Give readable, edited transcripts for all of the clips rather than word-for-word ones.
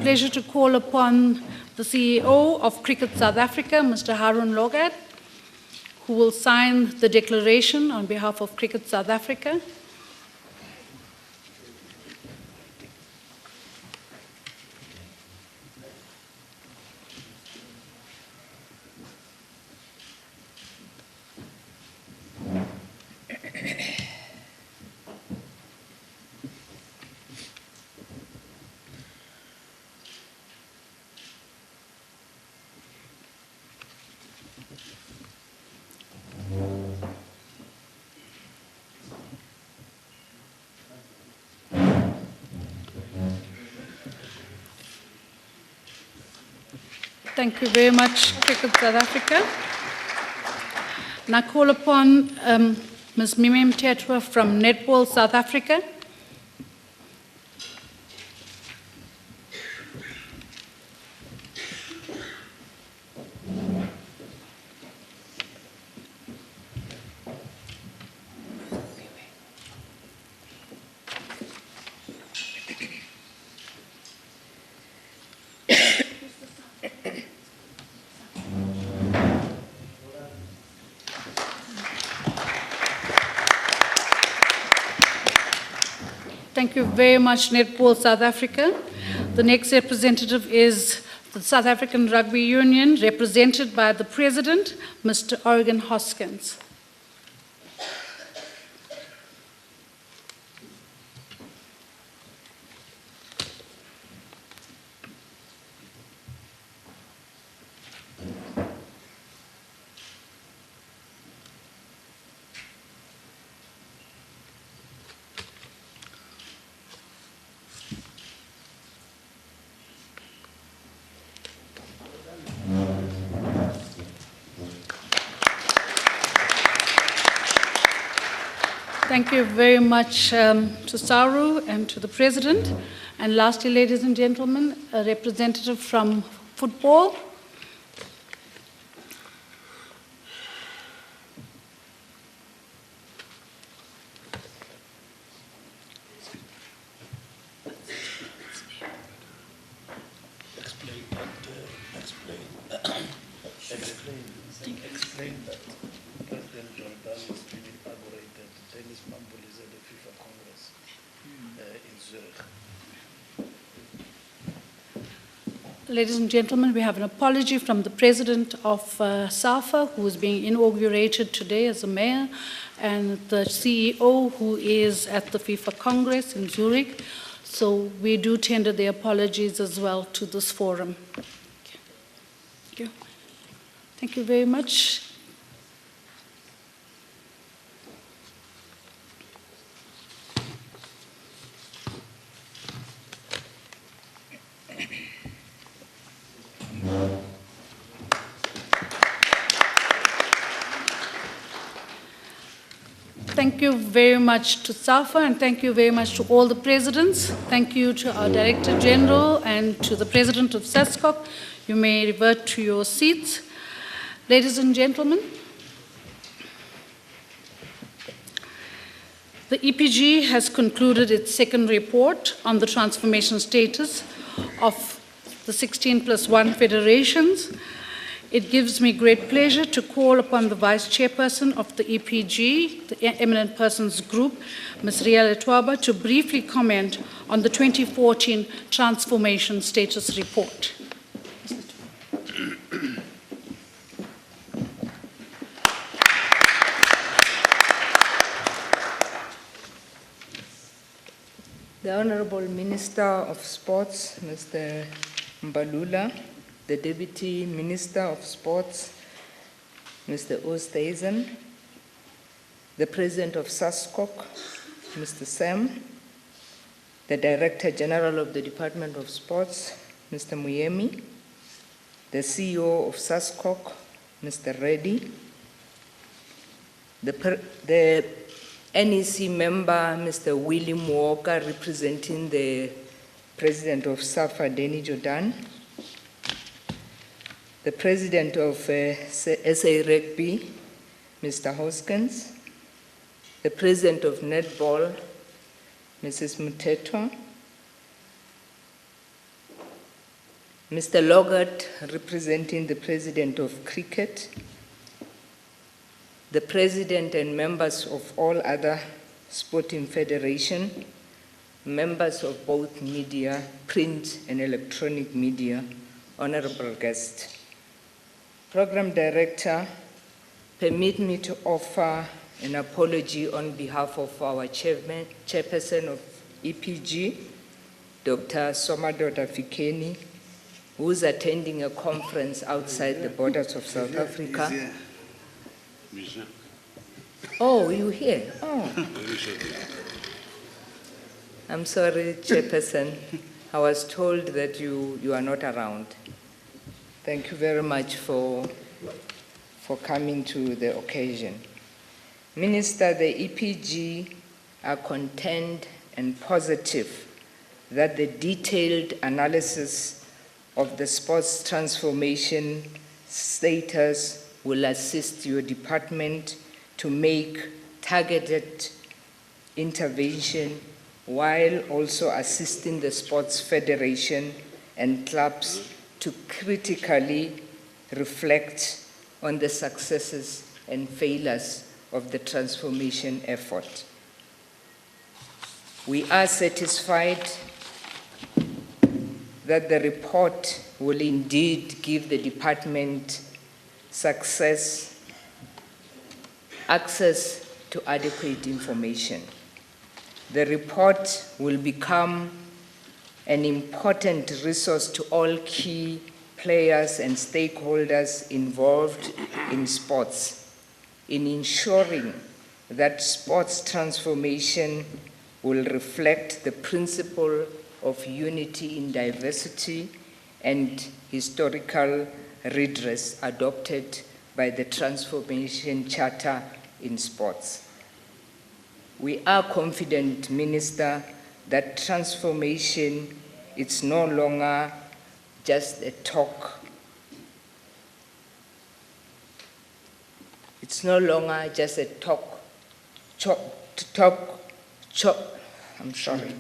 pleasure to call upon the CEO of Cricket South Africa, Mr. Harun Logad, who will sign the declaration on behalf of Cricket South Africa. Thank you very much, Cricket South Africa. And I call upon Ms. Mimi Mtetwa from Netball South Africa. Thank you very much, Netball South Africa. The next representative is the South African Rugby Union, represented by the President, Mr. Oregon Hoskins. Thank you very much to Saru and to the President. And lastly, ladies and gentlemen, a representative from football. Explain that President Jordan was really inaugurated Dennis Mbalula at the FIFA Congress in Zurich. Ladies and gentlemen, we have an apology from the President of SAFA, who is being inaugurated today as a mayor, and the CEO, who is at the FIFA Congress in Zurich. So we do tender their apologies as well to this forum. Thank you. Thank you very much. Thank you very much to SAFA, and thank you very much to all the presidents. Thank you to our Director General and to the President of SASCOC. You may revert to your seats. Ladies and gentlemen, the EPG has concluded its second report on the transformation status of the 16+1 federations. It gives me great pleasure to call upon the Vice Chairperson of the EPG, the Eminent Persons Group, Ms. Riel Etwaba, to briefly comment on the 2014 Transformation Status Report. The Honorable Minister of Sports, Mr. Mbalula, the Deputy Minister of Sports, Mr. Oosthuizen, the President of SASCOC, Mr. Sam, the Director General of the Department of Sports, Mr. Muyemi, the CEO of SASCOC, Mr. Reddy, the NEC member, Mr. William Walker, representing the President of SAFA, Denny Jordan, the President of SA Rugby, Mr. Hoskins, the President of Netball, Mrs. Mtetwa, Mr. Loggart, representing the President of Cricket, the President and members of all other sporting federations, members of both media, print and electronic media, honorable guests. Program Director, permit me to offer an apology on behalf of our chairperson of EPG, Dr. Somadoda Fikile, who is attending a conference outside the borders of South Africa. Oh, you here? Oh. I'm sorry, Chairperson. I was told that you are not around. Thank you very much for coming to the occasion. Minister, the EPG are content and positive that the detailed analysis of the sports transformation status will assist your department to make targeted intervention while also assisting the sports federation and clubs to critically reflect on the successes and failures of the transformation effort. We are satisfied that the report will indeed give the department access to adequate information. The report will become an important resource to all key players and stakeholders involved in sports in ensuring that sports transformation will reflect the principle of unity in diversity and historical redress adopted by the Transformation Charter in sports. We are confident, Minister, that transformation is no longer just a talk. It's no longer just a I'm sorry.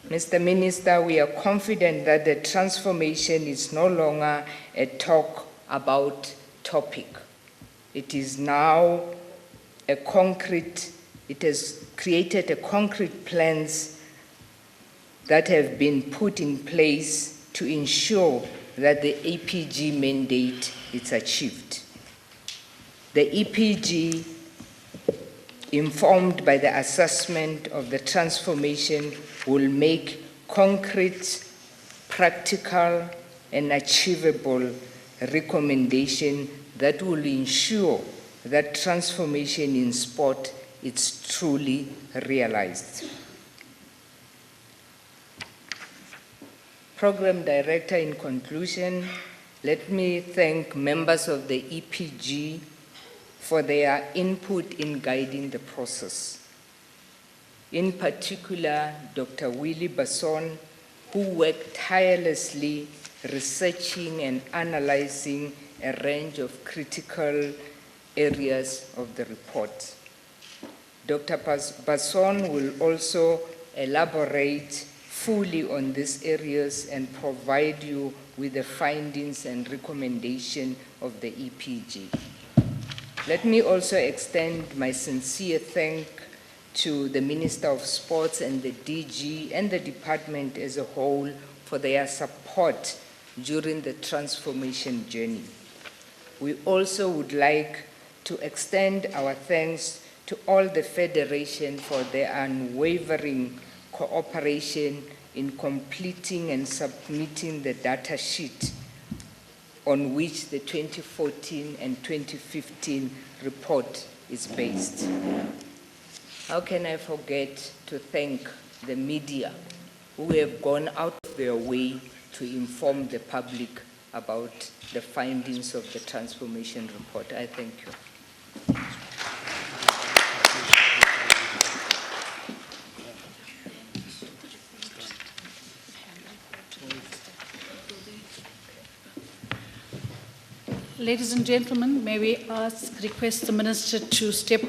Mr. Minister, we are confident that the transformation is no longer a talk about topic. It is now it has created a concrete plans that have been put in place to ensure that the EPG mandate is achieved. The EPG, informed by the assessment of the transformation, will make concrete, practical, and achievable recommendation that will ensure that transformation in sport is truly realized. Program Director, in conclusion, let me thank members of the EPG for their input in guiding the process. In particular, Dr. Willie Basson, who worked tirelessly researching and analyzing a range of critical areas of the report. Dr. Basson will also elaborate fully on these areas and provide you with the findings and recommendation of the EPG. Let me also extend my sincere thanks to the Minister of Sports and the DG and the department as a whole for their support during the transformation journey. We also would like to extend our thanks to all the federation for their unwavering cooperation in completing and submitting the data sheet on which the 2014 and 2015 report is based. How can I forget to thank the media who have gone out of their way to inform the public about the findings of the transformation report. I thank you. Ladies and gentlemen, may we request the Minister to step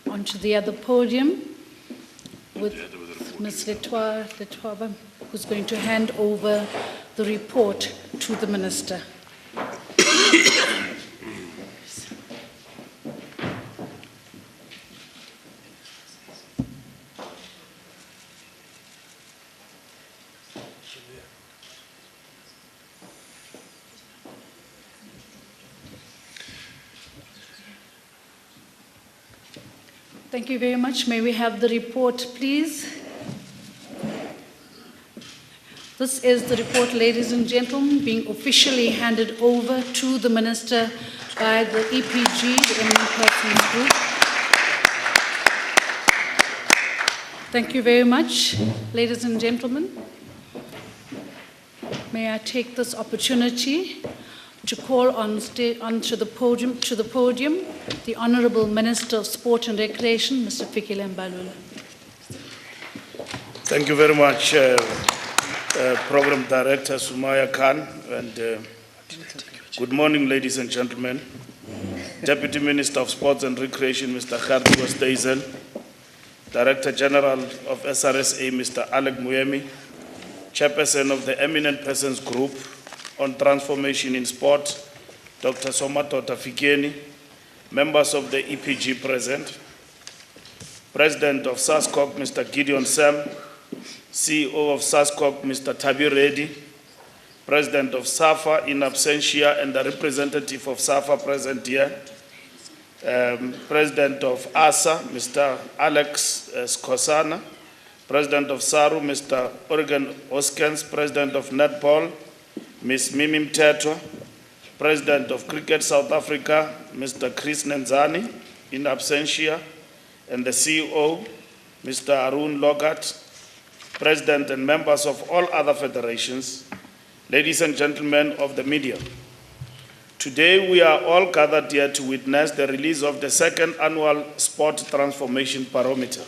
onto the other podium with Ms. Letwaba, who's going to hand over the report to the Minister. Thank you very much. May we have the report, please? This is the report, ladies and gentlemen, being officially handed over to the Minister by the EPG, the Eminent Persons Group. Thank you very much, ladies and gentlemen. May I take this opportunity to call onto the podium the Honourable Minister of Sport and Recreation, Mr. Fikile Mbalula. Thank you very much, Program Director Sumaya Khan, and good morning, ladies and gentlemen. Deputy Minister of Sports and Recreation, Mr. U.S Director General of SRSA, Mr. Alec Muyemi, Chairperson of the Eminent Persons Group on Transformation in Sport, Dr. Somatota Fikeni, members of the EPG present, President of SASCOC, Mr. Gideon Sam, CEO of SASCOC, Mr. Tabi Reddy, President of SAFA in absentia and the representative of SAFA present here, President of ASA, Mr. Alex Skosana, President of SARU, Mr. Oregon Hoskins, President of Netball, Ms. Mimi Mtetwa, President of Cricket South Africa, Mr. Chris Nenzani, in absentia, and the CEO, Mr. Arun Logat, President and members of all other federations, ladies and gentlemen of the media. Today we are all gathered here to witness the release of the second annual Sport Transformation Barometer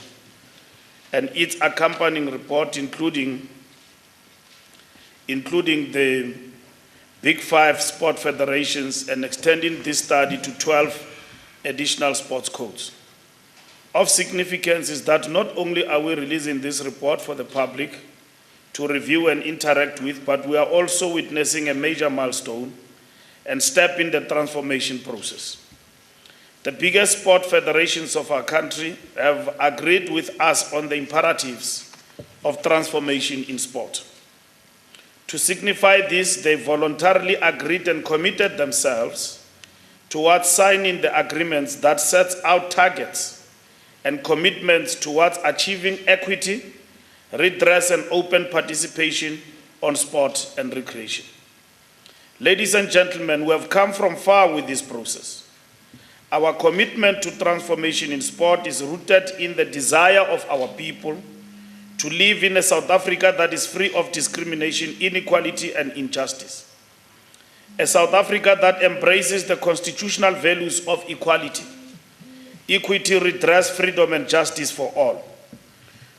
and its accompanying report, including the Big Five sport federations, and extending this study to 12 additional sports codes. Of significance is that not only are we releasing this report for the public to review and interact with, but we are also witnessing a major milestone and step in the transformation process. The biggest sport federations of our country have agreed with us on the imperatives of transformation in sport. To signify this, they voluntarily agreed and committed themselves towards signing the agreements that sets out targets and commitments towards achieving equity, redress, and open participation on sport and recreation. Ladies and gentlemen, we have come from far with this process. Our commitment to transformation in sport is rooted in the desire of our people to live in a South Africa that is free of discrimination, inequality, and injustice. A South Africa that embraces the constitutional values of equality, equity, redress, freedom, and justice for all.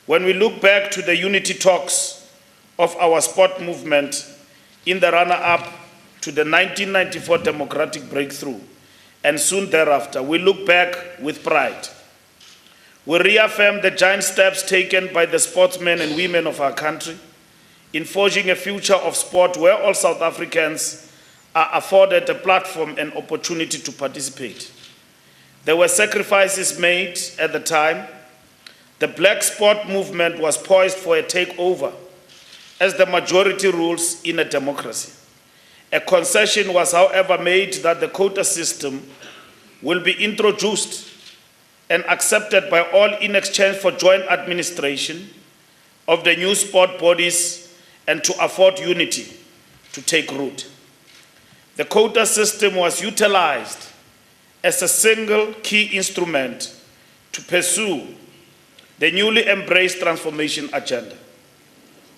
When we look back to the unity talks of our sport movement in the run-up to the 1994 democratic breakthrough, and soon thereafter, we look back with pride. We reaffirm the giant steps taken by the sportsmen and women of our country in forging a future of sport where all South Africans are afforded a platform and opportunity to participate. There were sacrifices made at the time. The black sport movement was poised for a takeover as the majority rules in a democracy. A concession was, however, made that the quota system will be introduced and accepted by all in exchange for joint administration of the new sport bodies and to afford unity to take root. The quota system was utilized as a single key instrument to pursue the newly embraced transformation agenda.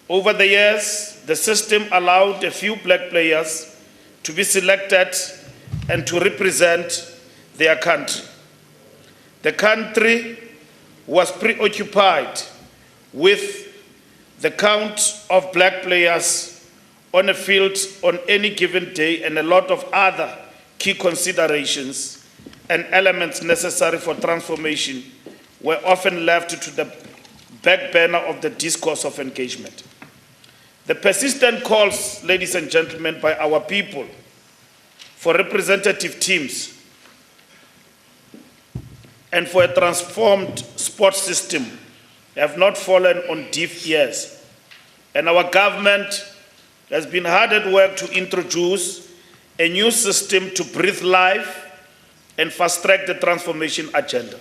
Over the years, the system allowed a few black players to be selected and to represent their country. The country was preoccupied with the count of black players on a field on any given day, and a lot of other key considerations and elements necessary for transformation were often left to the back burner of the discourse of engagement. The persistent calls, ladies and gentlemen, by our people for representative teams and for a transformed sports system have not fallen on deaf ears. And our government has been hard at work to introduce a new system to breathe life and fast-track the transformation agenda,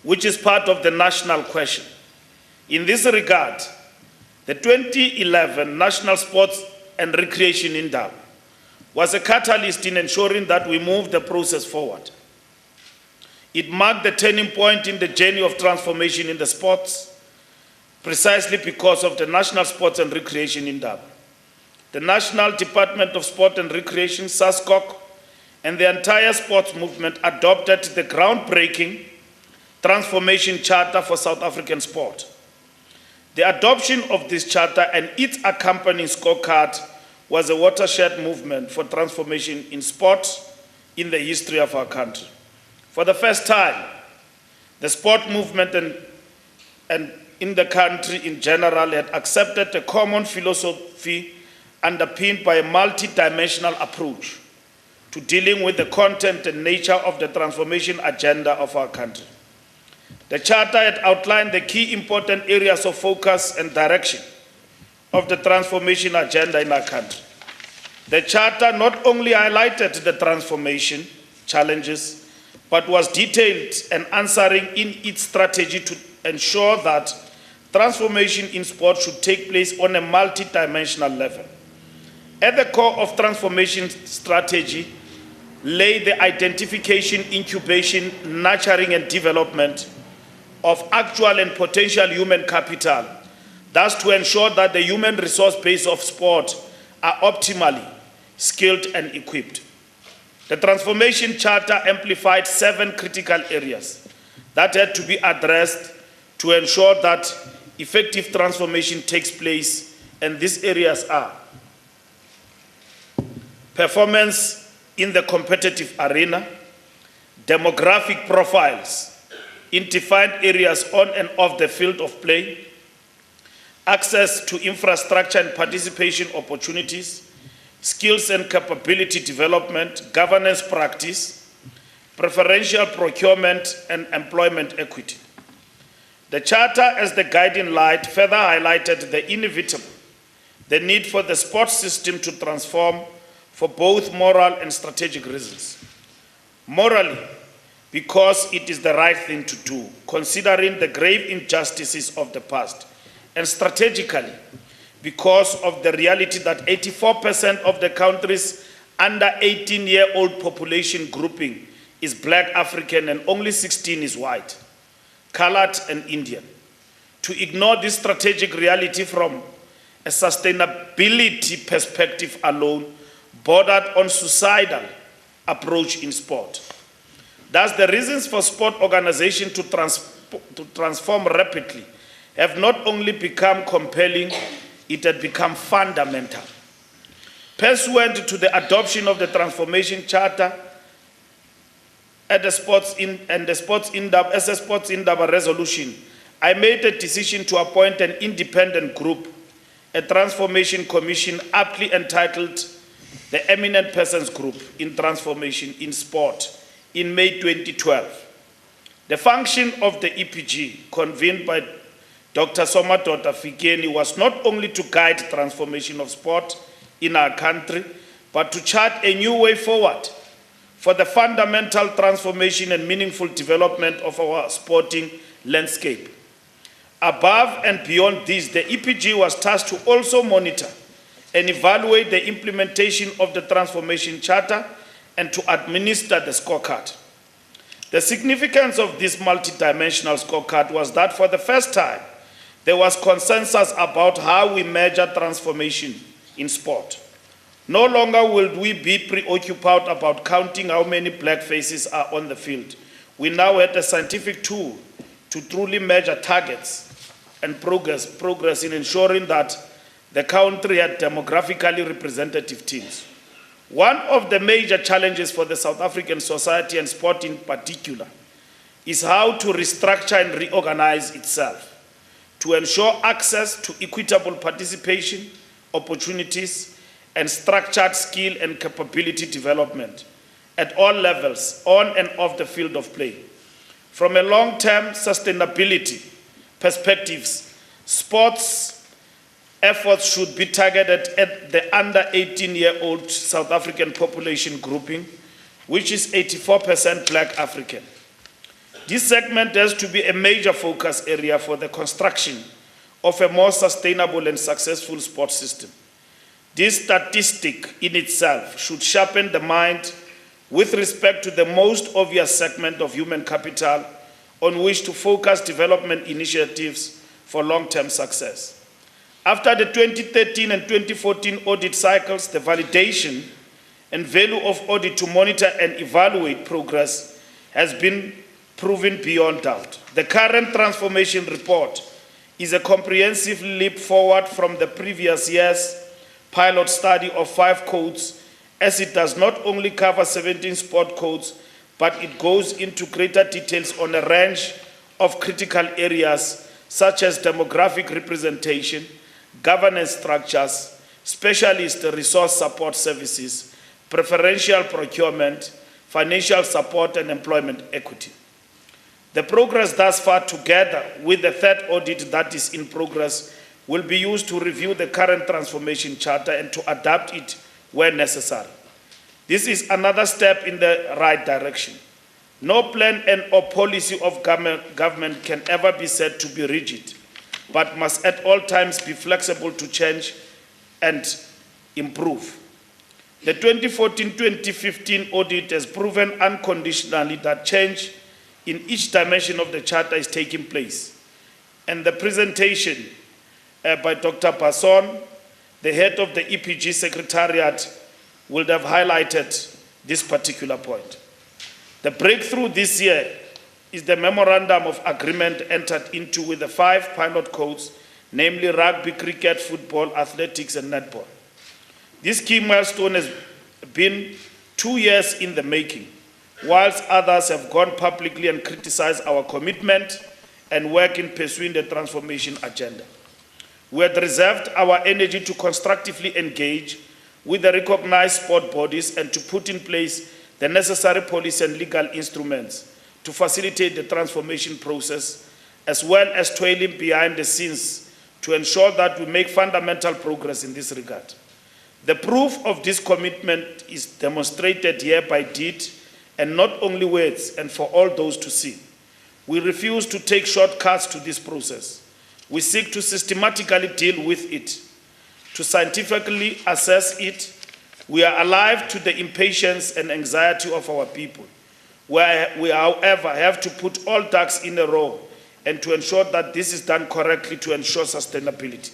which is part of the national question. In this regard, the 2011 National Sports and Recreation Indaba was a catalyst in ensuring that we move the process forward. It marked the turning point in the journey of transformation in the sports, precisely because of the National Sports and Recreation Indaba. The National Department of Sport and Recreation, SASCOC, and the entire sports movement adopted the groundbreaking Transformation Charter for South African Sport. The adoption of this charter and its accompanying scorecard was a watershed movement for transformation in sport in the history of our country. For the first time, the sport movement and in the country in general had accepted a common philosophy underpinned by a multi-dimensional approach to dealing with the content and nature of the transformation agenda of our country. The Charter had outlined the key important areas of focus and direction of the transformation agenda in our country. The Charter not only highlighted the transformation challenges, but was detailed and answering in its strategy to ensure that transformation in sport should take place on a multi-dimensional level. At the core of transformation strategy lay the identification, incubation, nurturing and development of actual and potential human capital, thus to ensure that the human resource base of sport are optimally skilled and equipped. The Transformation Charter amplified 7 critical areas that had to be addressed to ensure that effective transformation takes place, and these areas are performance in the competitive arena, demographic profiles in defined areas on and off the field of play, access to infrastructure and participation opportunities, skills and capability development, governance practice, preferential procurement, and employment equity. The Charter, as the guiding light, further highlighted the inevitable, the need for the sports system to transform for both moral and strategic reasons. Morally, because it is the right thing to do, considering the grave injustices of the past, and strategically, because of the reality that 84% of the country's under 18-year-old population grouping is Black African and only 16 is white, colored and Indian. To ignore this strategic reality from a sustainability perspective alone bordered on suicidal approach in sport. Thus, the reasons for sport organization to transform rapidly have not only become compelling, it had become fundamental. Pursuant to the adoption of the Transformation Charter as a sports Indaba resolution, I made a decision to appoint an independent group, a transformation commission aptly entitled the Eminent Persons Group in Transformation in Sport in May 2012. The function of the EPG, convened by Dr. Somadoda Fikile, was not only to guide transformation of sport in our country, but to chart a new way forward for the fundamental transformation and meaningful development of our sporting landscape. Above and beyond this, the EPG was tasked to also monitor and evaluate the implementation of the Transformation Charter and to administer the scorecard. The significance of this multidimensional scorecard was that for the first time, there was consensus about how we measure transformation in sport. No longer will we be preoccupied about counting how many black faces are on the field. We now had a scientific tool to truly measure targets and progress in ensuring that the country had demographically representative teams. One of the major challenges for the South African society and sport in particular is how to restructure and reorganize itself to ensure access to equitable participation, opportunities, and structured skill and capability development at all levels, on and off the field of play. From a long-term sustainability perspectives, sports efforts should be targeted at the under 18-year-old South African population grouping, which is 84% Black African. This segment has to be a major focus area for the construction of a more sustainable and successful sports system. This statistic in itself should sharpen the mind with respect to the most obvious segment of human capital on which to focus development initiatives for long-term success. After the 2013 and 2014 audit cycles, the validation and value of audit to monitor and evaluate progress has been proven beyond doubt. The current transformation report is a comprehensive leap forward from the previous year's pilot study of 5 codes, as it does not only cover 17 sport codes, but it goes into greater details on a range of critical areas such as demographic representation, governance structures, specialist resource support services, preferential procurement, financial support, and employment equity. The progress thus far, together with the third audit that is in progress, will be used to review the current transformation charter and to adapt it where necessary. This is another step in the right direction. No plan and or policy of government can ever be said to be rigid, but must at all times be flexible to change and improve. The 2014-2015 audit has proven unconditionally that change in each dimension of the charter is taking place. And the presentation by Dr. Basson, the head of the EPG Secretariat, would have highlighted this particular point. The breakthrough this year is the memorandum of agreement entered into with the 5 pilot codes, namely rugby, cricket, football, athletics, and netball. This key milestone has been 2 years in the making, whilst others have gone publicly and criticized our commitment and work in pursuing the transformation agenda. We had reserved our energy to constructively engage with the recognized sport bodies and to put in place the necessary policy and legal instruments to facilitate the transformation process, as well as toiling behind the scenes to ensure that we make fundamental progress in this regard. The proof of this commitment is demonstrated here by deed and not only words, and for all those to see. We refuse to take shortcuts to this process. We seek to systematically deal with it, to scientifically assess it. We are alive to the impatience and anxiety of our people. We, however, have to put all ducks in a row and to ensure that this is done correctly to ensure sustainability.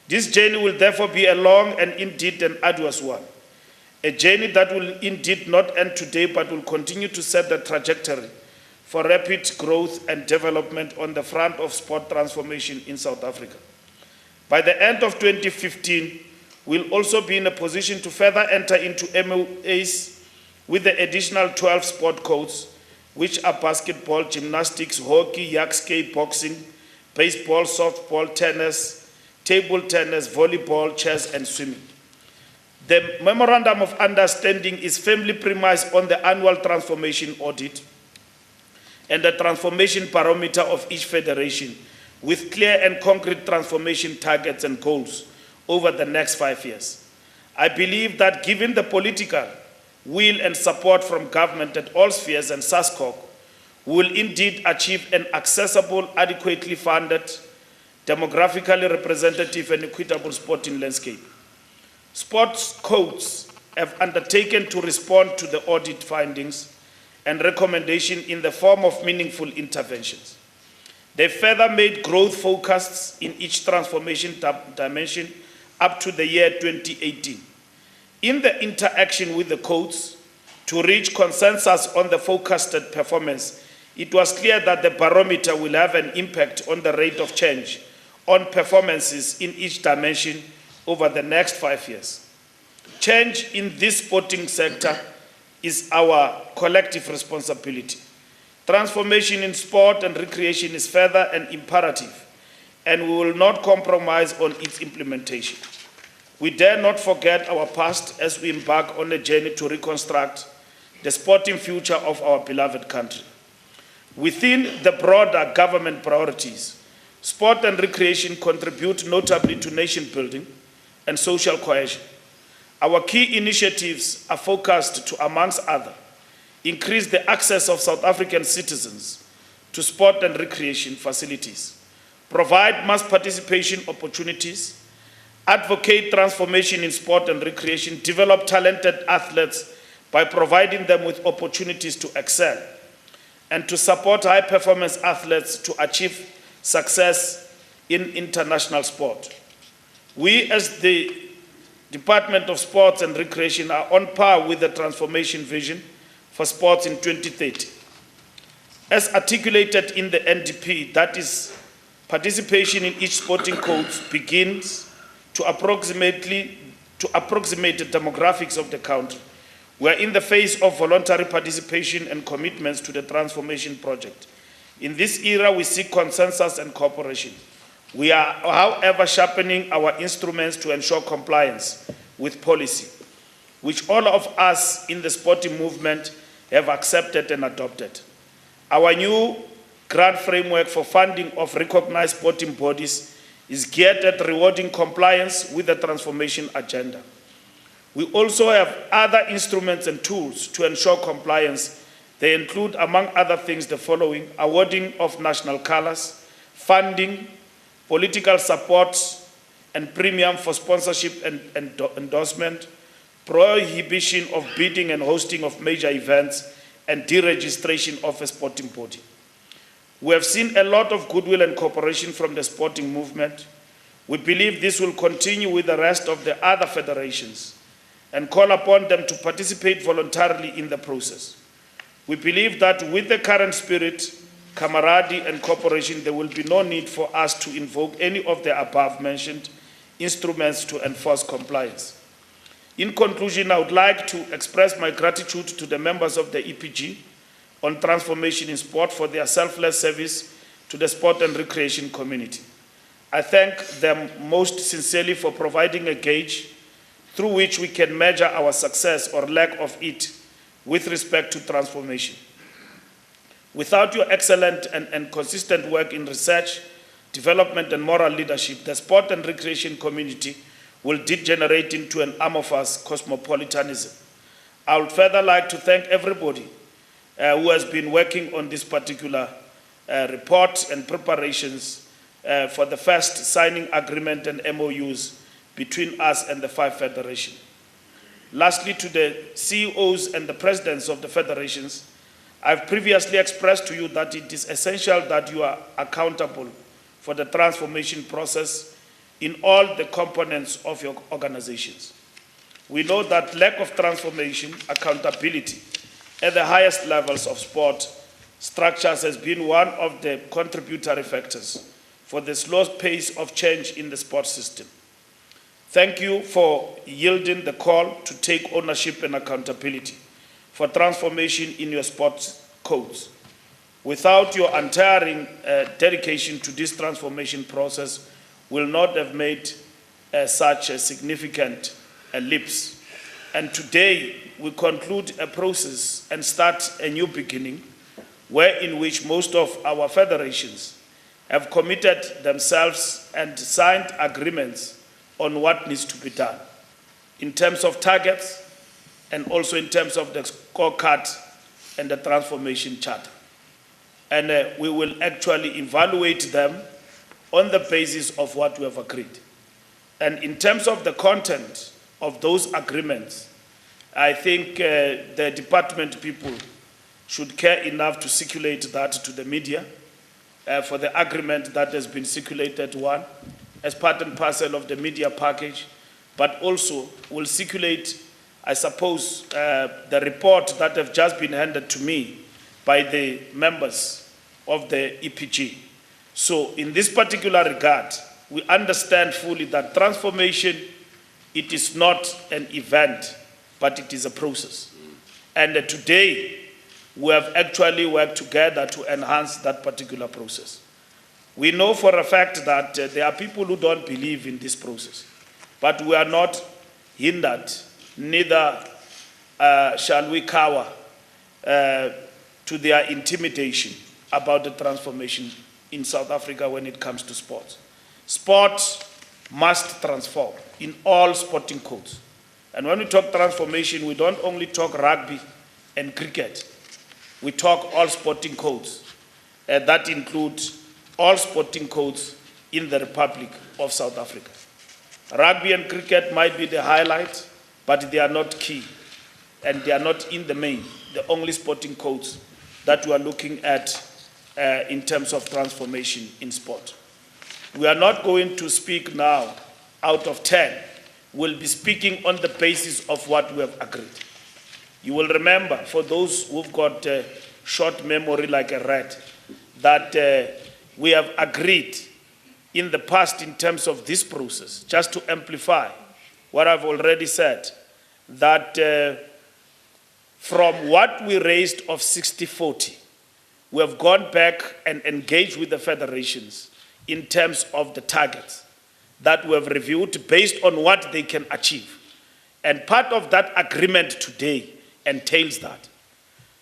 This journey will therefore be a long and indeed an arduous one. A journey that will indeed not end today, but will continue to set the trajectory for rapid growth and development on the front of sport transformation in South Africa. By the end of 2015, we'll also be in a position to further enter into MOAs with the additional 12 sport codes, which are basketball, gymnastics, hockey, yak skate, boxing, baseball, softball, tennis, table tennis, volleyball, chess, and swimming. The Memorandum of Understanding is firmly premised on the annual transformation audit and the transformation barometer of each federation, with clear and concrete transformation targets and goals over the next 5 years. I believe that given the political will and support from government at all spheres and SASCOC, we will indeed achieve an accessible, adequately funded, demographically representative and equitable sporting landscape. Sports codes have undertaken to respond to the audit findings and recommendation in the form of meaningful interventions. They further made growth forecasts in each transformation dimension up to the year 2018. In the interaction with the codes, to reach consensus on the forecasted performance, it was clear that the barometer will have an impact on the rate of change on performances in each dimension over the next 5 years. Change in this sporting sector is our collective responsibility. Transformation in sport and recreation is further an imperative and we will not compromise on its implementation. We dare not forget our past as we embark on a journey to reconstruct the sporting future of our beloved country. Within the broader government priorities, sport and recreation contribute notably to nation building and social cohesion. Our key initiatives are focused to, amongst others, increase the access of South African citizens to sport and recreation facilities, provide mass participation opportunities, advocate transformation in sport and recreation, develop talented athletes by providing them with opportunities to excel, and to support high-performance athletes to achieve success in international sport. We, as the Department of Sports and Recreation, are on par with the transformation vision for sports in 2030. As articulated in the NDP, that is, participation in each sporting code begins to approximate the demographics of the country. We are in the phase of voluntary participation and commitments to the transformation project. In this era, we seek consensus and cooperation. We are, however, sharpening our instruments to ensure compliance with policy, which all of us in the sporting movement have accepted and adopted. Our new grant framework for funding of recognized sporting bodies is geared at rewarding compliance with the transformation agenda. We also have other instruments and tools to ensure compliance. They include, among other things, the following: awarding of national colors, funding, political support and premium for sponsorship and endorsement, prohibition of bidding and hosting of major events, and deregistration of a sporting body. We have seen a lot of goodwill and cooperation from the sporting movement. We believe this will continue with the rest of the other federations and call upon them to participate voluntarily in the process. We believe that with the current spirit, camaraderie, and cooperation, there will be no need for us to invoke any of the above-mentioned instruments to enforce compliance. In conclusion, I would like to express my gratitude to the members of the EPG on transformation in sport for their selfless service to the sport and recreation community. I thank them most sincerely for providing a gauge through which we can measure our success or lack of it with respect to transformation. Without your excellent and consistent work in research, development, and moral leadership, the sport and recreation community will degenerate into an amorphous cosmopolitanism. I would further like to thank everybody who has been working on this particular report and preparations for the first signing agreement and MOUs between us and the 5 federations. Lastly, to the CEOs and the presidents of the federations, I've previously expressed to you that it is essential that you are accountable for the transformation process in all the components of your organizations. We know that lack of transformation, accountability at the highest levels of sport structures has been one of the contributory factors for the slow pace of change in the sports system. Thank you for yielding the call to take ownership and accountability for transformation in your sports codes. Without your untiring dedication to this transformation process, will not have made such a significant leaps. And today, we conclude a process and start a new beginning, in which most of our federations have committed themselves and signed agreements on what needs to be done in terms of targets and also in terms of the scorecard and the transformation charter. And we will actually evaluate them on the basis of what we have agreed. And in terms of the content of those agreements, I think the department people should care enough to circulate that to the media for the agreement that has been circulated, one, as part and parcel of the media package, but also will circulate, I suppose, the report that have just been handed to me by the members of the EPG. So in this particular regard, we understand fully that transformation, it is not an event, but it is a process. And today, we have actually worked together to enhance that particular process. We know for a fact that there are people who don't believe in this process, but we are not hindered, neither shall we cower to their intimidation about the transformation in South Africa when it comes to sports. Sport must transform in all sporting codes. And when we talk transformation, we don't only talk rugby and cricket. We talk all sporting codes. That includes all sporting codes in the Republic of South Africa. Rugby and cricket might be the highlight, but they are not key, and they are not in the main, the only sporting codes that we are looking at in terms of transformation in sport. We are not going to speak now out of 10. We'll be speaking on the basis of what we have agreed. You will remember, for those who've got short memory like a rat, that we have agreed in the past in terms of this process, just to amplify what I've already said, that from what we raised of 60-40, we have gone back and engaged with the federations in terms of the targets that we have reviewed based on what they can achieve. And part of that agreement today entails that.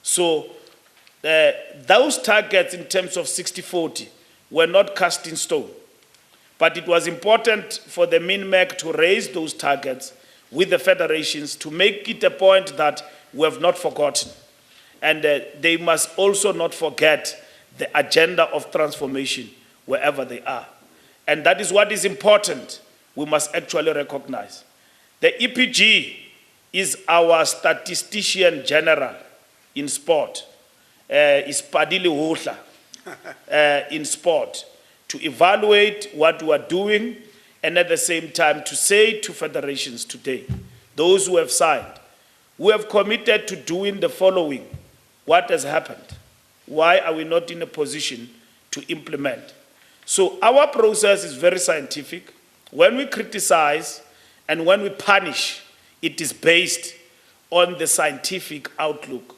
So those targets in terms of 60-40 were not cast in stone. But it was important for the MINMEC to raise those targets with the federations to make it a point that we have not forgotten. And they must also not forget the agenda of transformation wherever they are. And that is what is important, we must actually recognize. The EPG is our statistician general in sport, is Padili Hohla in sport, to evaluate what we are doing and at the same time to say to federations today, those who have signed, we have committed to doing the following. What has happened? Why are we not in a position to implement? So our process is very scientific. When we criticize and when we punish, it is based on the scientific outlook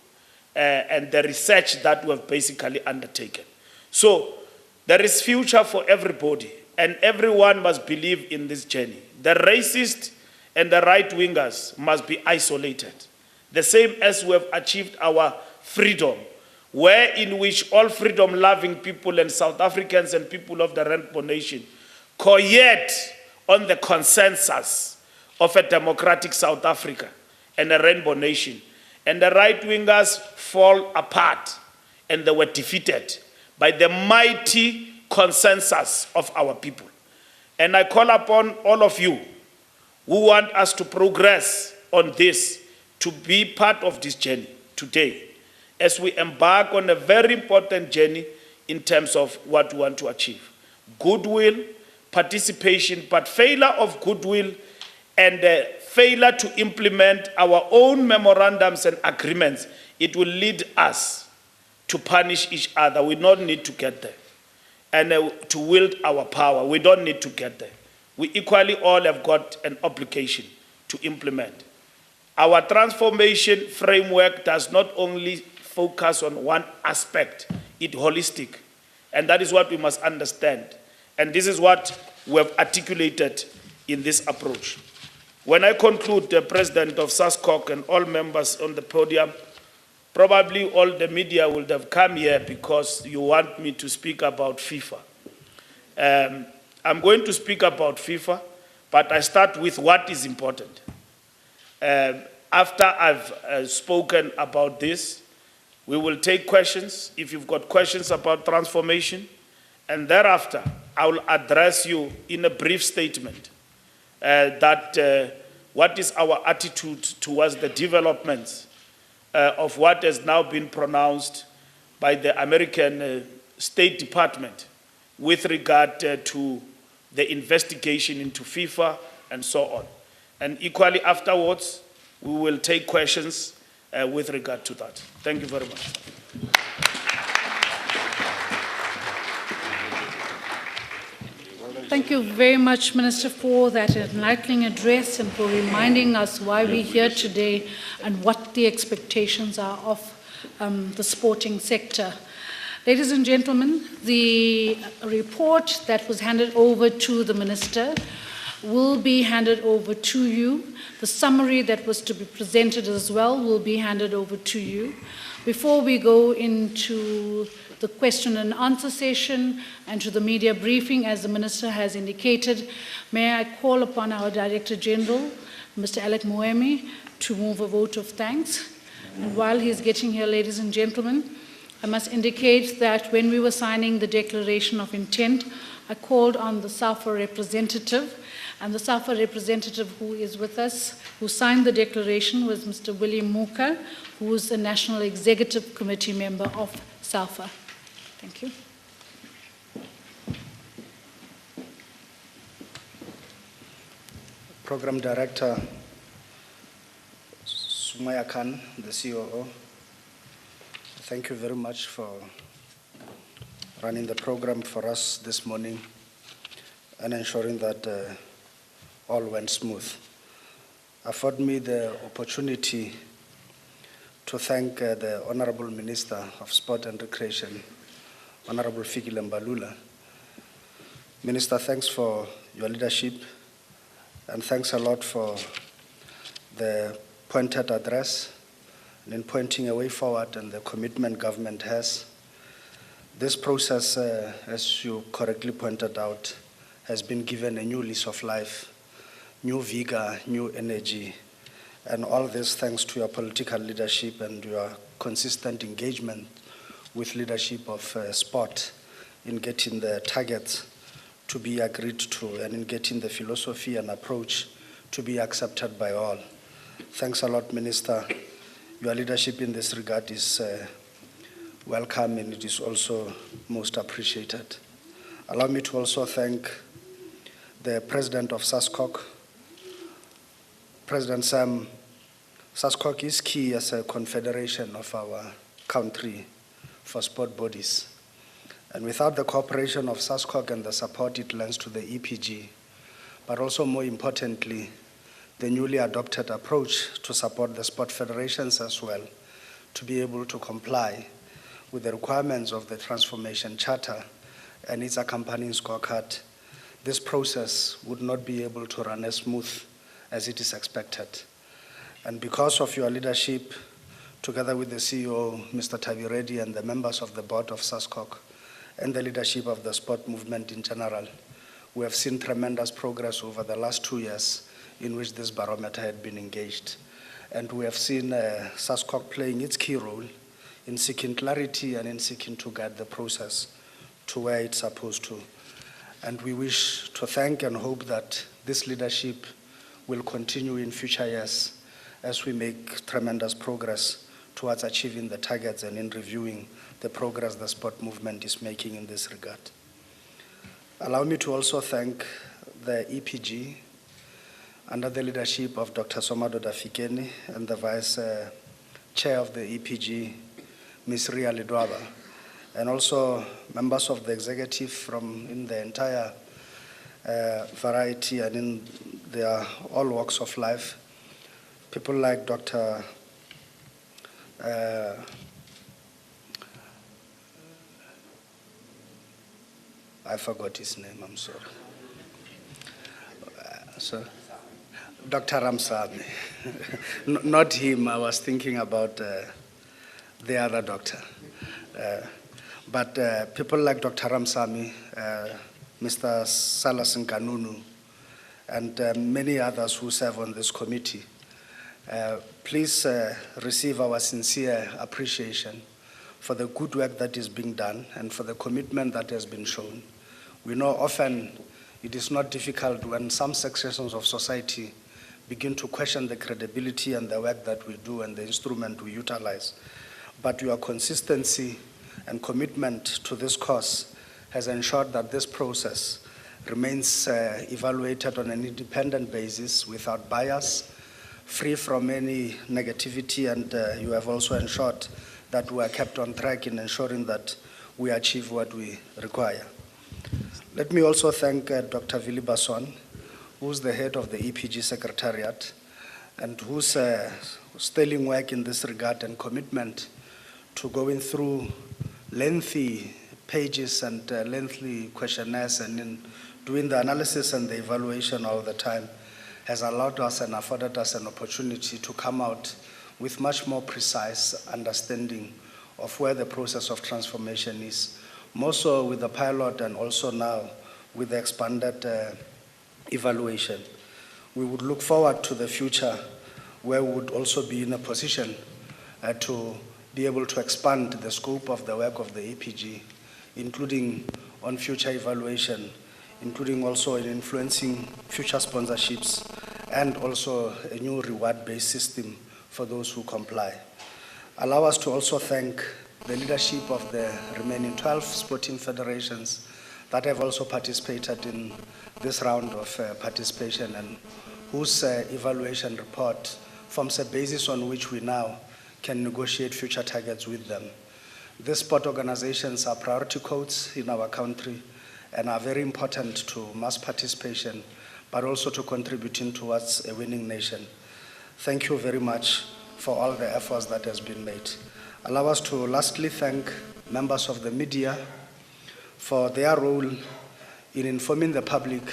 and the research that we have basically undertaken. So there is future for everybody, and everyone must believe in this journey. The racist and the right-wingers must be isolated, the same as we have achieved our freedom, where in which all freedom-loving people and South Africans and people of the Rainbow Nation cohere on the consensus of a democratic South Africa and a Rainbow Nation. And the right-wingers fall apart, and they were defeated by the mighty consensus of our people. And I call upon all of you who want us to progress on this to be part of this journey today, as we embark on a very important journey in terms of what we want to achieve. Goodwill, participation, but failure of goodwill and failure to implement our own memorandums and agreements, it will lead us to punish each other. We don't need to get there. And to wield our power, we don't need to get there. We equally all have got an obligation to implement. Our transformation framework does not only focus on one aspect, it's holistic. And that is what we must understand. And this is what we have articulated in this approach. When I conclude, the president of SASCOC and all members on the podium, probably all the media would have come here because you want me to speak about FIFA. I'm going to speak about FIFA, but I start with what is important. After I've spoken about this, we will take questions, if you've got questions about transformation, and thereafter, I will address you in a brief statement that what is our attitude towards the developments of what has now been pronounced by the American State Department with regard to the investigation into FIFA and so on. And equally afterwards, we will take questions with regard to that. Thank you very much. Thank you very much, Minister, for that enlightening address and for reminding us why we're here today and what the expectations are of the sporting sector. Ladies and gentlemen, the report that was handed over to the Minister will be handed over to you. The summary that was to be presented as well will be handed over to you. Before we go into the question and answer session and to the media briefing, as the Minister has indicated, may I call upon our Director General, Mr. Alec Moemi, to move a vote of thanks. And while he's getting here, ladies and gentlemen, I must indicate that when we were signing the declaration of intent, I called on the SAFA representative, and the SAFA representative who is with us, who signed the declaration, was Mr. William Muka, who is the National Executive Committee member of SAFA. Thank you. Program Director Sumaya Khan, the COO, thank you very much for running the program for us this morning and ensuring that all went smooth. Afford me the opportunity to thank the Honorable Minister of Sport and Recreation, Honorable Fikile Mbalula. Minister, thanks for your leadership and thanks a lot for the pointed address and in pointing a way forward and the commitment government has. This process, as you correctly pointed out, has been given a new lease of life, new vigor, new energy, and all this thanks to your political leadership and your consistent engagement with leadership of sport in getting the targets to be agreed to and in getting the philosophy and approach to be accepted by all. Thanks a lot, Minister. Your leadership in this regard is welcome and it is also most appreciated. Allow me to also thank the President of SASCOC, President Sam. SASCOC is key as a confederation of our country for sport bodies. And without the cooperation of SASCOC and the support it lends to the EPG, but also more importantly, the newly adopted approach to support the sport federations as well, to be able to comply with the requirements of the Transformation Charter and its accompanying scorecard, this process would not be able to run as smooth as it is expected. And because of your leadership, together with the CEO, Mr. Tavi Reddy, and the members of the board of SASCOC, and the leadership of the sport movement in general, we have seen tremendous progress over the last 2 years in which this barometer had been engaged. And we have seen SASCOC playing its key role in seeking clarity and in seeking to guide the process to where it's supposed to. And we wish to thank and hope that this leadership will continue in future years as we make tremendous progress towards achieving the targets and in reviewing the progress the sport movement is making in this regard. Allow me to also thank the EPG under the leadership of Dr. Somadoda Fikeni and the Vice Chair of the EPG, Ms. Ria Lidwaba, and also members of the executive from in the entire variety and in their all walks of life. People like Dr. I forgot his name, I'm sorry. Dr. Ramsamy. Not him, I was thinking about the other doctor. But people like Dr. Ramsamy, Mr. Salasin Kanunu, and many others who serve on this committee, please receive our sincere appreciation for the good work that is being done and for the commitment that has been shown. We know often it is not difficult when some sections of society begin to question the credibility and the work that we do and the instrument we utilize. But your consistency and commitment to this cause has ensured that this process remains evaluated on an independent basis without bias, free from any negativity, and you have also ensured that we are kept on track in ensuring that we achieve what we require. Let me also thank Dr. Vili Basson, who's the head of the EPG Secretariat, and whose sterling work in this regard and commitment to going through lengthy pages and lengthy questionnaires, and in doing the analysis and the evaluation all the time has allowed us and afforded us an opportunity to come out with much more precise understanding of where the process of transformation is. More so with the pilot and also now with the expanded evaluation. We would look forward to the future where we would also be in a position to be able to expand the scope of the work of the EPG, including on future evaluation, including also in influencing future sponsorships, and also a new reward-based system for those who comply. Allow us to also thank the leadership of the remaining 12 sporting federations that have also participated in this round of participation, and whose evaluation report forms a basis on which we now can negotiate future targets with them. These sport organizations are priority codes in our country and are very important to mass participation, but also to contributing towards a winning nation. Thank you very much for all the efforts that has been made. Allow us to lastly thank members of the media for their role in informing the public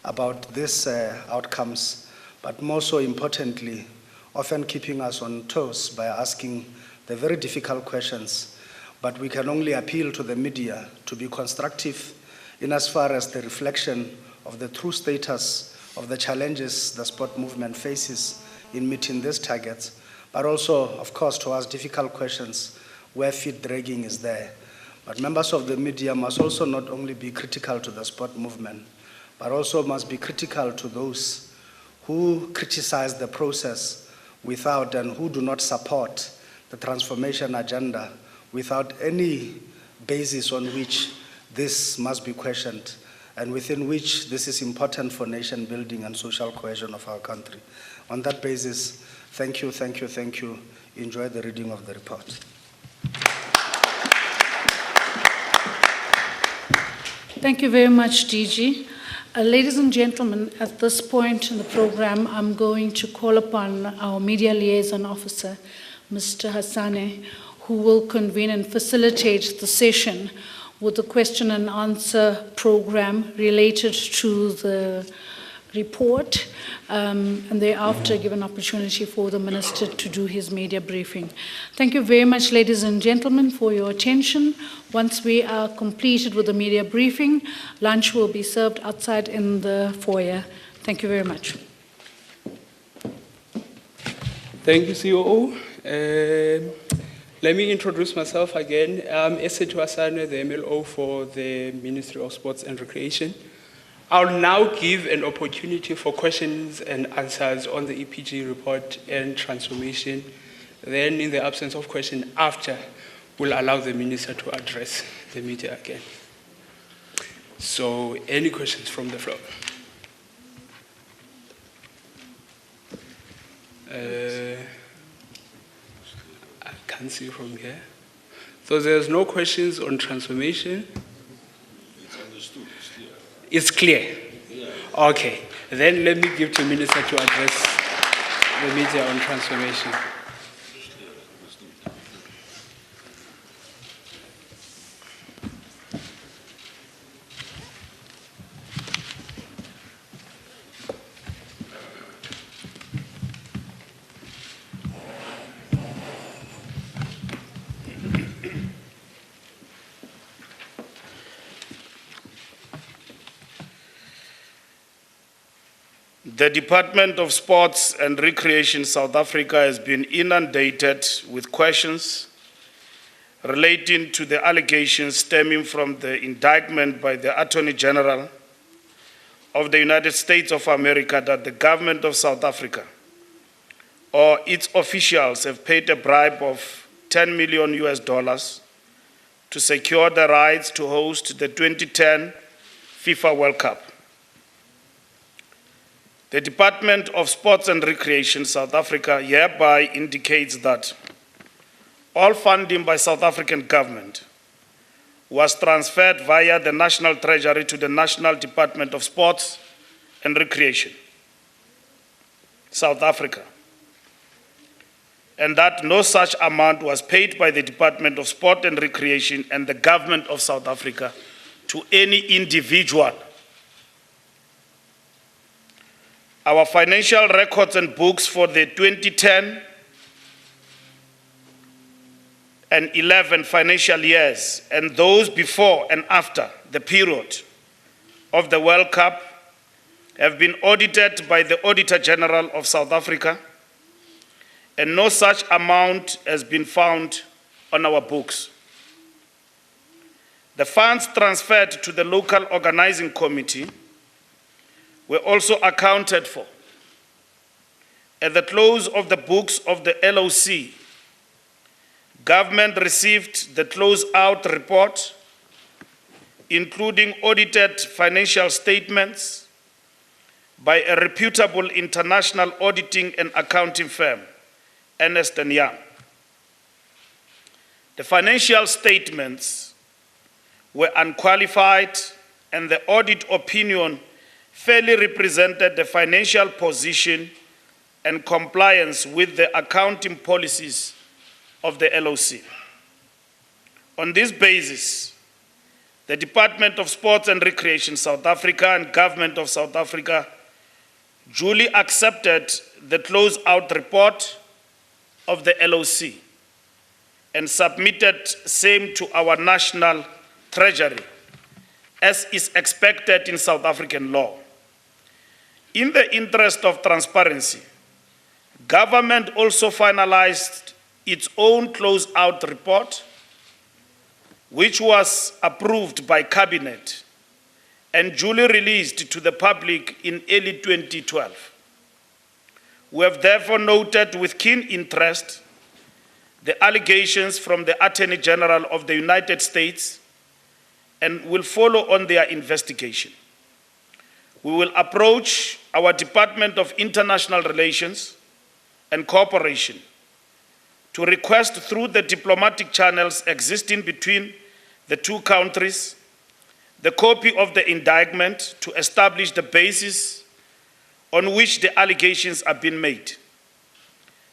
about these outcomes, but more so importantly, often keeping us on toes by asking the very difficult questions. But we can only appeal to the media to be constructive in as far as the reflection of the true status of the challenges the sport movement faces in meeting these targets, but also, of course, to ask difficult questions where feet dragging is there. But members of the media must also not only be critical to the sport movement, but also must be critical to those who criticize the process without and who do not support the transformation agenda without any basis on which this must be questioned and within which this is important for nation building and social cohesion of our country. On that basis, thank you, thank you, thank you. Enjoy the reading of the report. Thank you very much, DG. Ladies and gentlemen, at this point in the program, I'm going to call upon our media liaison officer, Mr. Hassane, who will convene and facilitate the session with the question and answer program related to the report, and thereafter give an opportunity for the minister to do his media briefing. Thank you very much, ladies and gentlemen, for your attention. Once we are completed with the media briefing, lunch will be served outside in the foyer. Thank you very much. Thank you, COO. Let me introduce myself again. I'm Essetu Asane, the MLO for the Ministry of Sports and Recreation. I'll now give an opportunity for questions and answers on the EPG report and transformation. Then, in the absence of question after, we'll allow the minister to address the media again. So, any questions from the floor? I can't see from here. So there's no questions on transformation? It's understood, it's clear. It's clear? Yeah. Okay. Then let me give to Minister to address the media on transformation. It's clear, understood. The Department of Sports and Recreation South Africa has been inundated with questions relating to the allegations stemming from the indictment by the Attorney General of the United States of America that the government of South Africa or its officials have paid a bribe of $10 million to secure the rights to host the 2010 FIFA World Cup. The Department of Sports and Recreation South Africa hereby indicates that all funding by South African government was transferred via the National Treasury to the National Department of Sports and Recreation, South Africa. and that no such amount was paid by the Department of Sport and Recreation and the Government of South Africa to any individual. Our financial records and books for the 2010 and 11 financial years and those before and after the period of the World Cup have been audited by the Auditor General of South Africa, and no such amount has been found on our books. The funds transferred to the local organizing committee were also accounted for. At the close of the books of the LOC, government received the close-out report, including audited financial statements by a reputable international auditing and accounting firm, Ernst & Young. The financial statements were unqualified, and the audit opinion fairly represented the financial position and compliance with the accounting policies of the LOC. On this basis, the Department of Sports and Recreation South Africa and Government of South Africa duly accepted the close-out report of the LOC and submitted same to our National Treasury, as is expected in South African law. In the interest of transparency, government also finalized its own close-out report, which was approved by Cabinet and duly released to the public in early 2012. We have therefore noted with keen interest the allegations from the Attorney General of the United States and will follow on their investigation. We will approach our Department of International Relations and Cooperation to request through the diplomatic channels existing between the two countries the copy of the indictment to establish the basis on which the allegations are being made,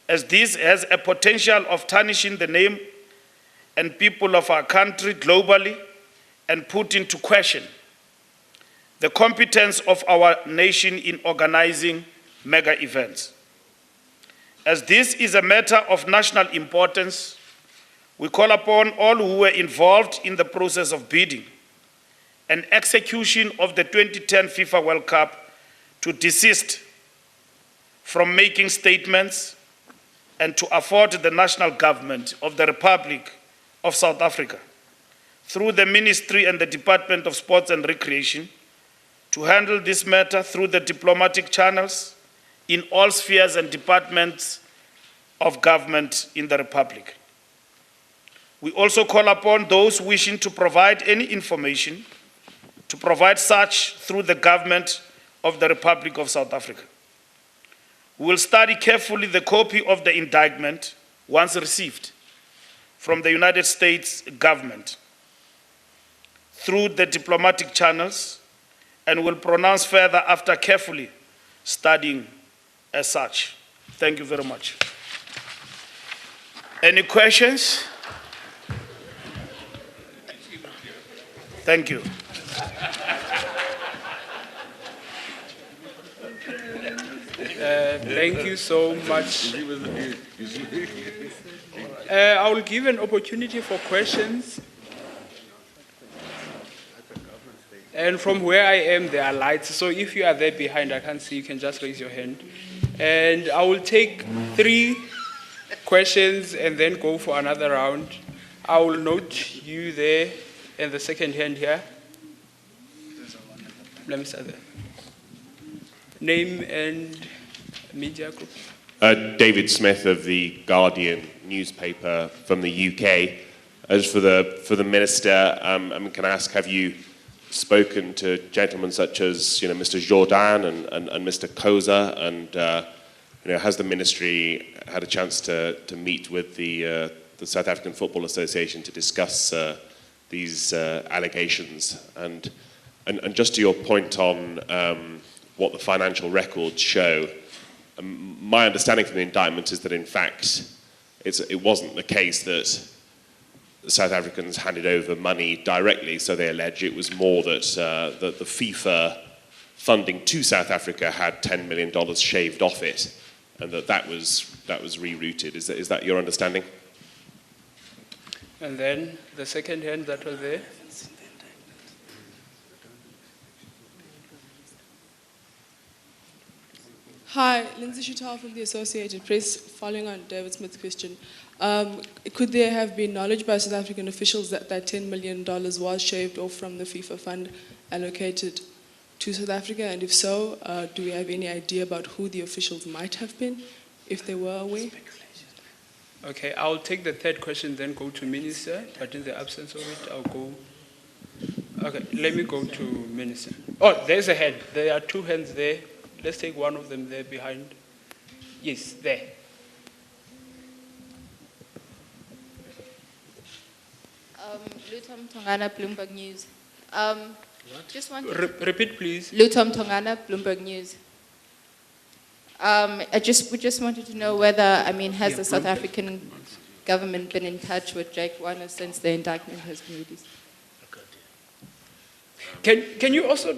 as this has a potential of tarnishing the name and people of our country globally and put into question the competence of our nation in organizing mega events. As this is a matter of national importance, we call upon all who were involved in the process of bidding and execution of the 2010 FIFA World Cup to desist from making statements and to afford the national government of the Republic of South Africa, through the Ministry and the Department of Sports and Recreation, to handle this matter through the diplomatic channels in all spheres and departments of government in the Republic. We also call upon those wishing to provide any information to provide such through the government of the Republic of South Africa. We will study carefully the copy of the indictment once received from the United States government through the diplomatic channels and will pronounce further after carefully studying as such. Thank you very much. Any questions? Thank you. Thank you so much. I will give an opportunity for questions. And from where I am, there are lights. So if you are there behind, I can't see, you can just raise your hand. And I will take 3 questions and then go for another round. I will note you there in the second hand here. Let me start there. Name and media group. David Smith of the Guardian newspaper from the UK. As for the minister, can I ask, have you spoken to gentlemen such as Mr. Jordan and Mr. Koza, and has the ministry had a chance to meet with the South African Football Association to discuss these allegations? And just to your point on what the financial records show, my understanding from the indictment is that in fact it wasn't the case that the South Africans handed over money directly, so they allege. It was more that the FIFA funding to South Africa had $10 million shaved off it, and that was rerouted. Is that your understanding? And then the second hand that was there. Hi, Lindsay Shutal from the Associated Press. Following on David Smith's question, could there have been knowledge by South African officials that that $10 million was shaved off from the FIFA fund allocated to South Africa? And if so, do we have any idea about who the officials might have been, if they were aware? Okay, I'll take the third question, then go to Minister, but in the absence of it, I'll go. Okay, let me go to Minister. Oh, there's a hand. There are two hands there. Let's take one of them there behind. Yes, there. Lutom Tongana, Bloomberg News. Just wanted Repeat, please. Lutom Tongana, Bloomberg News. We just wanted to know whether, has the South African government been in touch with Jake Warner since the indictment has been released? Can you also?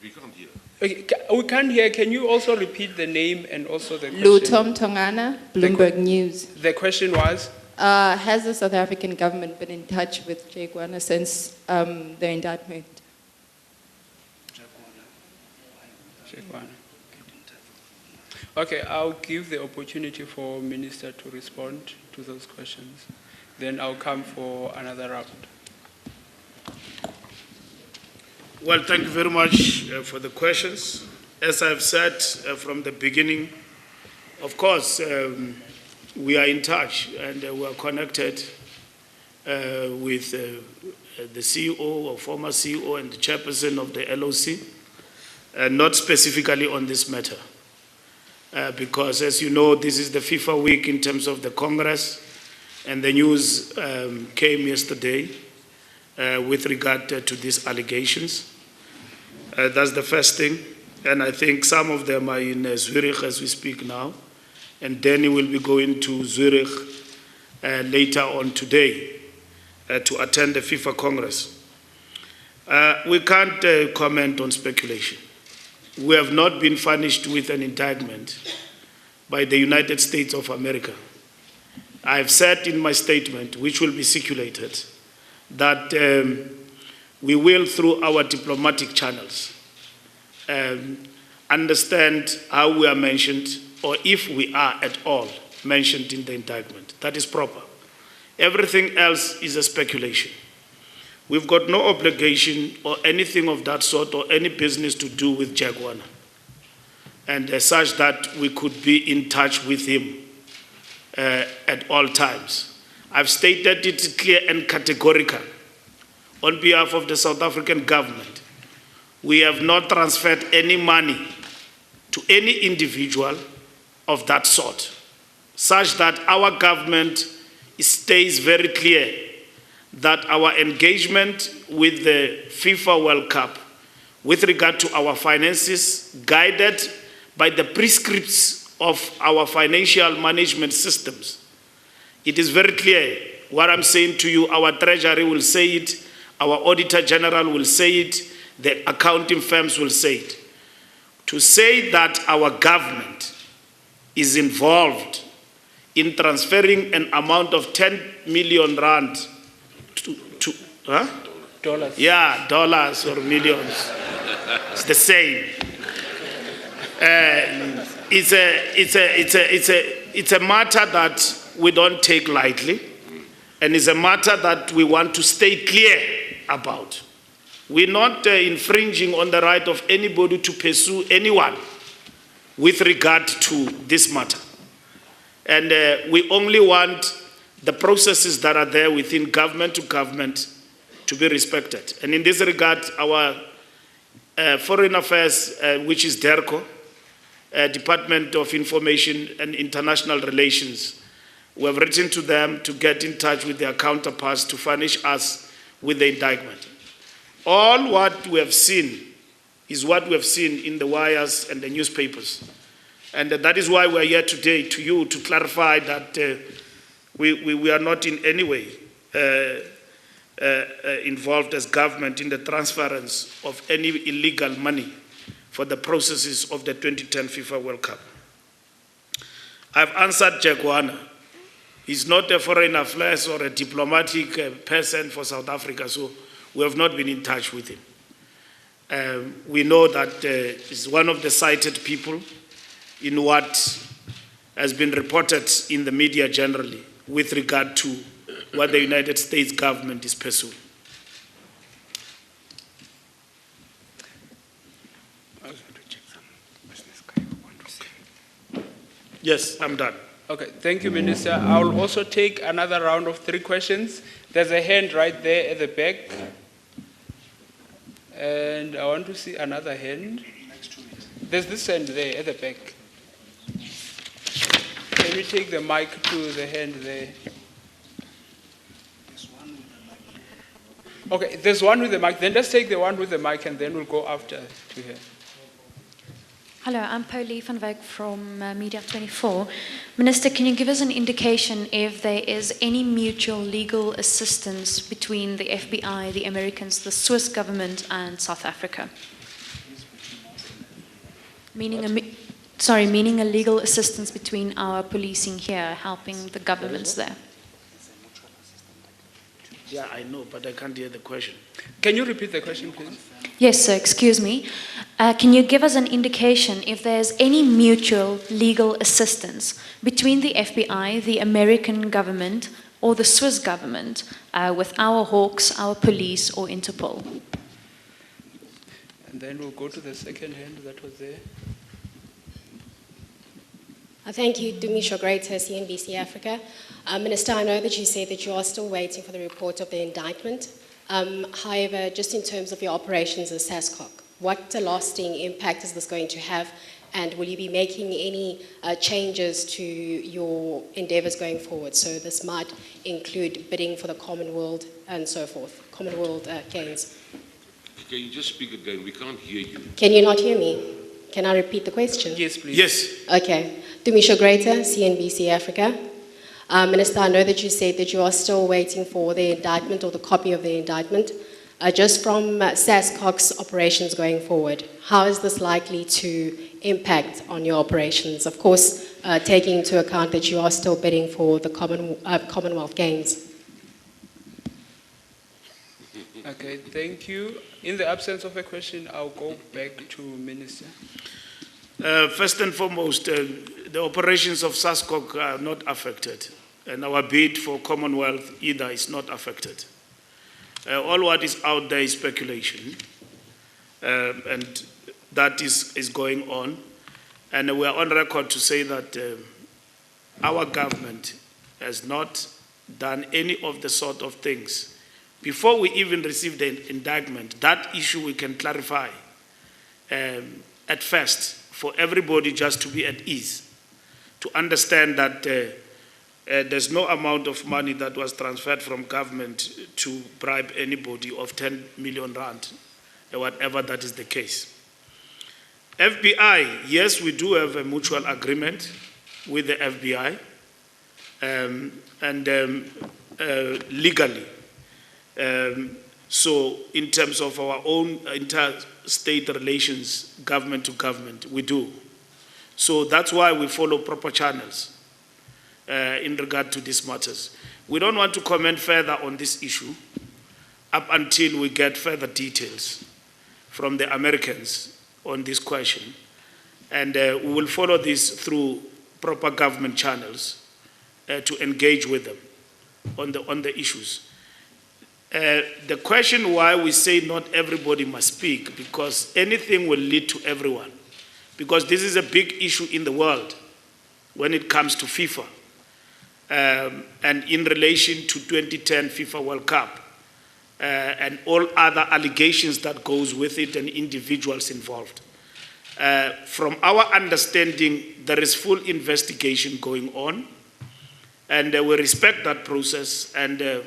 We can't hear. Okay, we can't hear. Can you also repeat the name and also the question? Lutom Tongana, Bloomberg News. The question was? Has the South African government been in touch with Jake Warner since the indictment? Jake Warner. Okay, I'll give the opportunity for Minister to respond to those questions. Then I'll come for another round. Well, thank you very much for the questions. As I've said from the beginning, of course, we are in touch and we are connected with the CEO or former CEO and the chairperson of the LOC, not specifically on this matter. Because as you know, this is the FIFA week in terms of the Congress, and the news came yesterday with regard to these allegations. That's the first thing, and I think some of them are in Zurich as we speak now, and Danny will be going to Zurich later on today to attend the FIFA Congress. We can't comment on speculation. We have not been furnished with an indictment by the United States of America. I have said in my statement, which will be circulated, that we will, through our diplomatic channels, understand how we are mentioned, or if we are at all mentioned in the indictment. That is proper. Everything else is a speculation. We've got no obligation or anything of that sort or any business to do with Jake Warner, and such that we could be in touch with him at all times. I've stated it clear and categorical on behalf of the South African government. We have not transferred any money to any individual of that sort, such that our government stays very clear that our engagement with the FIFA World Cup with regard to our finances, guided by the prescripts of our financial management systems. It is very clear what I'm saying to you. Our Treasury will say it, our Auditor General will say it, the accounting firms will say it. To say that our government is involved in transferring an amount of 10 million rand Dollars. Yeah, dollars or millions. It's the same. It's a matter that we don't take lightly, and it's a matter that we want to stay clear about. We're not infringing on the right of anybody to pursue anyone with regard to this matter. And we only want the processes that are there within government to government to be respected. And in this regard, our Foreign Affairs, which is DERCO, Department of Information and International Relations, we have written to them to get in touch with their counterparts to furnish us with the indictment. All what we have seen is what we have seen in the wires and the newspapers. And that is why we are here today to you to clarify that we are not in any way involved as government in the transference of any illegal money for the processes of the 2010 FIFA World Cup. I've answered Jack Warner. He's not a foreign affairs or a diplomatic person for South Africa, so we have not been in touch with him. We know that he's one of the cited people in what has been reported in the media generally with regard to what the United States government is pursuing. Yes, I'm done. Okay, thank you, Minister. I will also take another round of 3 questions. There's a hand right there at the back. And I want to see another hand. There's this hand there at the back. Can we take the mic to the hand there? Okay, there's one with the mic. Then let's take the one with the mic and then we'll go after to her. Hello, I'm Pauline van Wyk from Media 24. Minister, can you give us an indication if there is any mutual legal assistance between the FBI, the Americans, the Swiss government, and South Africa? Meaning a legal assistance between our policing here, helping the governments there. Yeah, I know, but I can't hear the question. Can you repeat the question, please? Yes, sir, excuse me. Can you give us an indication if there's any mutual legal assistance between the FBI, the American government, or the Swiss government with our Hawks, our police, or Interpol? And then we'll go to the second hand that was there. Thank you, Dumisho Greater, CNBC Africa. Minister, I know that you said that you are still waiting for the report of the indictment. However, just in terms of your operations as SASCOC, what lasting impact is this going to have? And will you be making any changes to your endeavors going forward? So this might include bidding for the Commonwealth and so forth, Commonwealth Games. Can you just speak again? We can't hear you. Can you not hear me? Can I repeat the question? Yes, please. Yes. Okay. Dumisho Greater, CNBC Africa. Minister, I know that you said that you are still waiting for the indictment or the copy of the indictment. Just from SASCOC's operations going forward, how is this likely to impact on your operations? Of course, taking into account that you are still bidding for the Commonwealth Games. Okay, thank you. In the absence of a question, I'll go back to Minister. First and foremost, the operations of SASCOC are not affected, and our bid for Commonwealth either is not affected. All what is out there is speculation, and that is going on. And we are on record to say that our government has not done any of the sort of things. Before we even receive the indictment, that issue we can clarify at first for everybody just to be at ease, to understand that there's no amount of money that was transferred from government to bribe anybody of 10 million rand, or whatever that is the case. FBI, yes, we do have a mutual agreement with the FBI, legally. So in terms of our own interstate relations, government to government, we do. So that's why we follow proper channels in regard to these matters. We don't want to comment further on this issue up until we get further details from the Americans on this question. And we will follow this through proper government channels to engage with them on the issues. The question why we say not everybody must speak, because anything will lead to everyone. Because this is a big issue in the world when it comes to FIFA. And in relation to 2010 FIFA World Cup and all other allegations that goes with it and individuals involved. From our understanding, there is full investigation going on, and we respect that process, and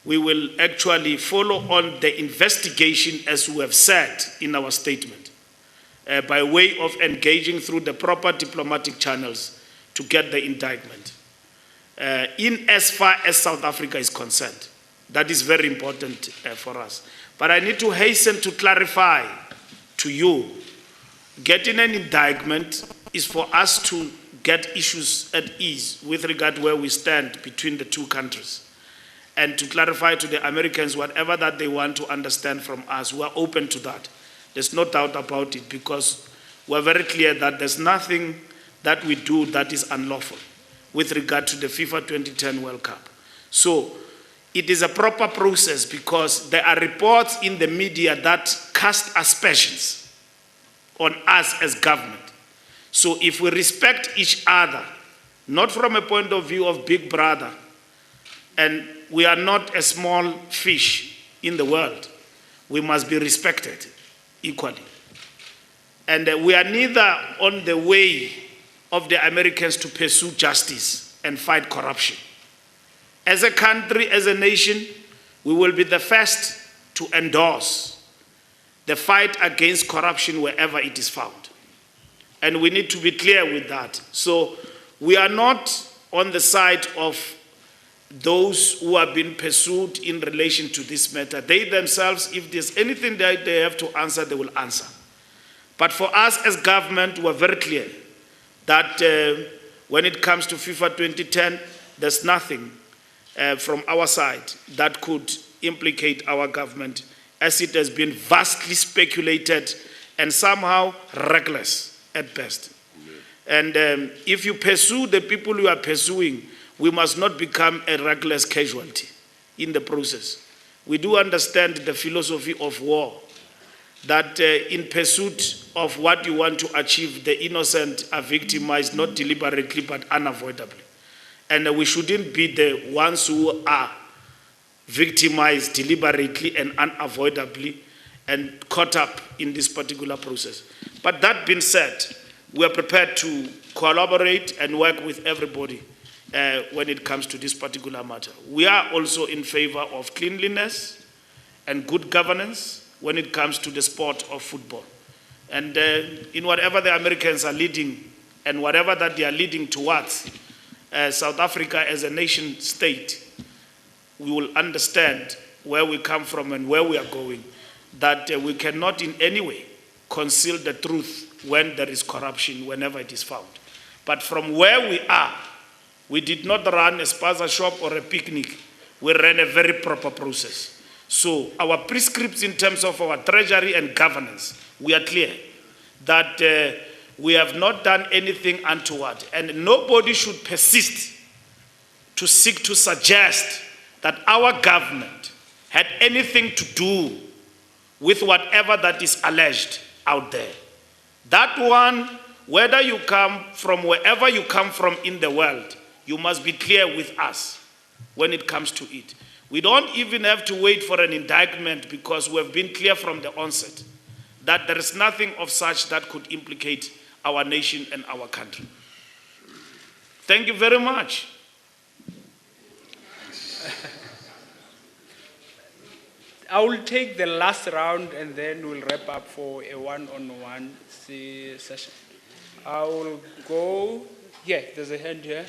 we will actually follow on the investigation as we have said in our statement. by way of engaging through the proper diplomatic channels to get the indictment. In as far as South Africa is concerned, that is very important for us. But I need to hasten to clarify to you, getting an indictment is for us to get issues at ease with regard to where we stand between the two countries. And to clarify to the Americans whatever that they want to understand from us, we are open to that. There's no doubt about it, because we're very clear that there's nothing that we do that is unlawful with regard to the FIFA 2010 World Cup. So it is a proper process, because there are reports in the media that cast aspersions on us as government. So if we respect each other, not from a point of view of big brother, and we are not a small fish in the world, we must be respected equally. And we are neither on the way of the Americans to pursue justice and fight corruption. As a country, as a nation, we will be the first to endorse the fight against corruption wherever it is found. And we need to be clear with that. So we are not on the side of those who have been pursued in relation to this matter. They themselves, if there's anything that they have to answer, they will answer. But for us as government, we're very clear that when it comes to FIFA 2010, there's nothing from our side that could implicate our government, as it has been vastly speculated and somehow reckless at best. And if you pursue the people you are pursuing, we must not become a reckless casualty in the process. We do understand the philosophy of war, that in pursuit of what you want to achieve, the innocent are victimized, not deliberately, but unavoidably. And we shouldn't be the ones who are victimized deliberately and unavoidably and caught up in this particular process. But that being said, we are prepared to collaborate and work with everybody when it comes to this particular matter. We are also in favor of cleanliness and good governance when it comes to the sport of football. And in whatever the Americans are leading and whatever that they are leading towards, South Africa as a nation state, we will understand where we come from and where we are going, that we cannot in any way conceal the truth when there is corruption, whenever it is found. But from where we are, we did not run a spaza shop or a picnic. We ran a very proper process. So our prescripts in terms of our treasury and governance, we are clear that we have not done anything untoward, and nobody should persist to seek to suggest that our government had anything to do with whatever that is alleged out there. That one, whether you come from wherever you come from in the world, you must be clear with us when it comes to it. We don't even have to wait for an indictment, because we have been clear from the onset that there is nothing of such that could implicate our nation and our country. Thank you very much. I will take the last round and then we'll wrap up for a one-on-one session. I will go, yeah, there's a hand here.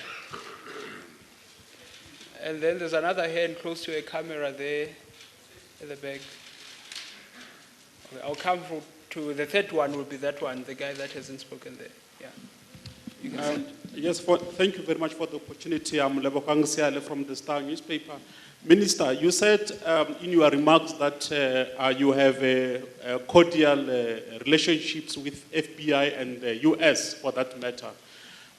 And then there's another hand close to a camera there at the back. Okay, I'll come to the third one, will be that one, the guy that hasn't spoken there. Yeah. You can sit. Yes, thank you very much for the opportunity. I'm Lebokang Siale from the Star newspaper. Minister, you said in your remarks that you have cordial relationships with FBI and the U.S. for that matter.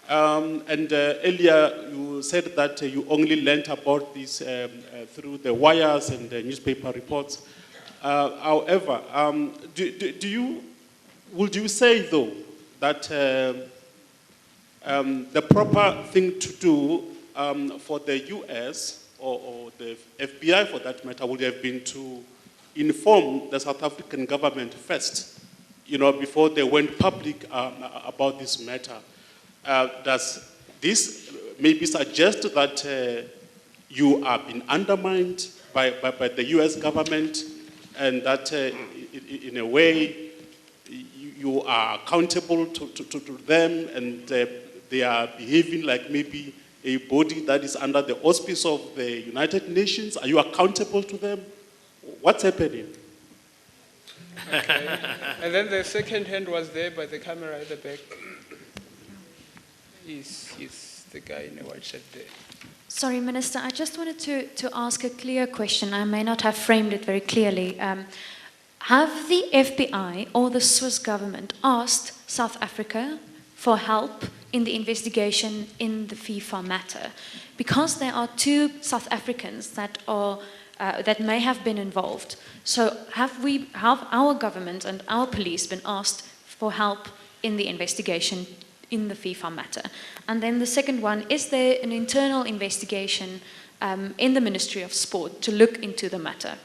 And earlier you said that you only learned about this through the wires and the newspaper reports. However, would you say though that the proper thing to do for the U.S. or the FBI for that matter would have been to inform the South African government first, before they went public about this matter? Does this maybe suggest that you are being undermined by the U.S. government, and that in a way you are accountable to them and they are behaving like maybe a body that is under the auspice of the United Nations? Are you accountable to them? What's happening? Okay. And then the second hand was there by the camera at the back. He's the guy in the white shirt there. Sorry, Minister, I just wanted to ask a clear question. I may not have framed it very clearly. Have the FBI or the Swiss government asked South Africa for help in the investigation in the FIFA matter? Because there are 2 South Africans that may have been involved. So have our government and our police been asked for help in the investigation in the FIFA matter? And then the second one, is there an internal investigation in the Ministry of Sport to look into the matter?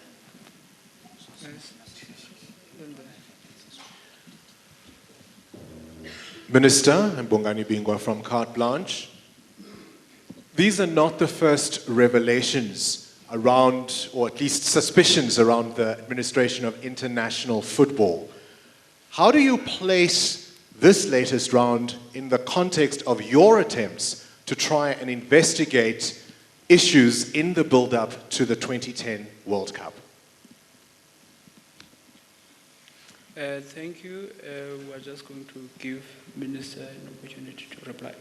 Minister, I'm Bongani Bingwa from Carte Blanche. These are not the first revelations around, or at least suspicions around, the administration of international football. How do you place this latest round in the context of your attempts to try and investigate issues in the build-up to the 2010 World Cup? Thank you. We're just going to give Minister an opportunity to reply.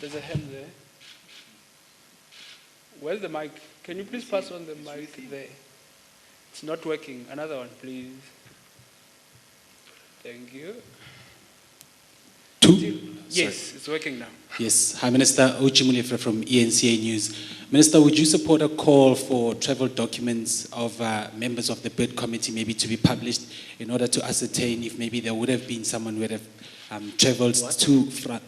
There's a hand there. Where's the mic? Can you please pass on the mic there? It's not working. Another one, please. Thank you. Yes, it's working now. Yes. Hi, Minister. Uchi Mulefra from eNCA News. Minister, would you support a call for travel documents of members of the bid committee maybe to be published in order to ascertain if maybe there would have been someone who would have traveled to France?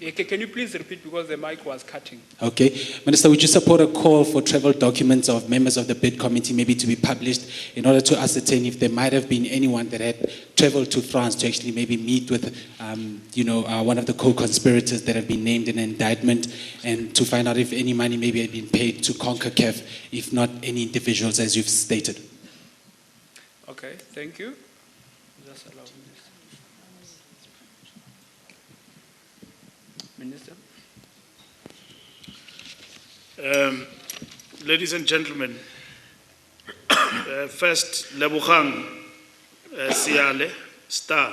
Can you please repeat because the mic was cutting? Okay. Minister, would you support a call for travel documents of members of the bid committee maybe to be published in order to ascertain if there might have been anyone that had traveled to France to actually maybe meet with, one of the co-conspirators that have been named in an indictment, and to find out if any money maybe had been paid to CONCACAF, if not any individuals as you've stated? Okay, thank you. Just allow me. Minister. Ladies and gentlemen, first, Lebogang Siale, Star.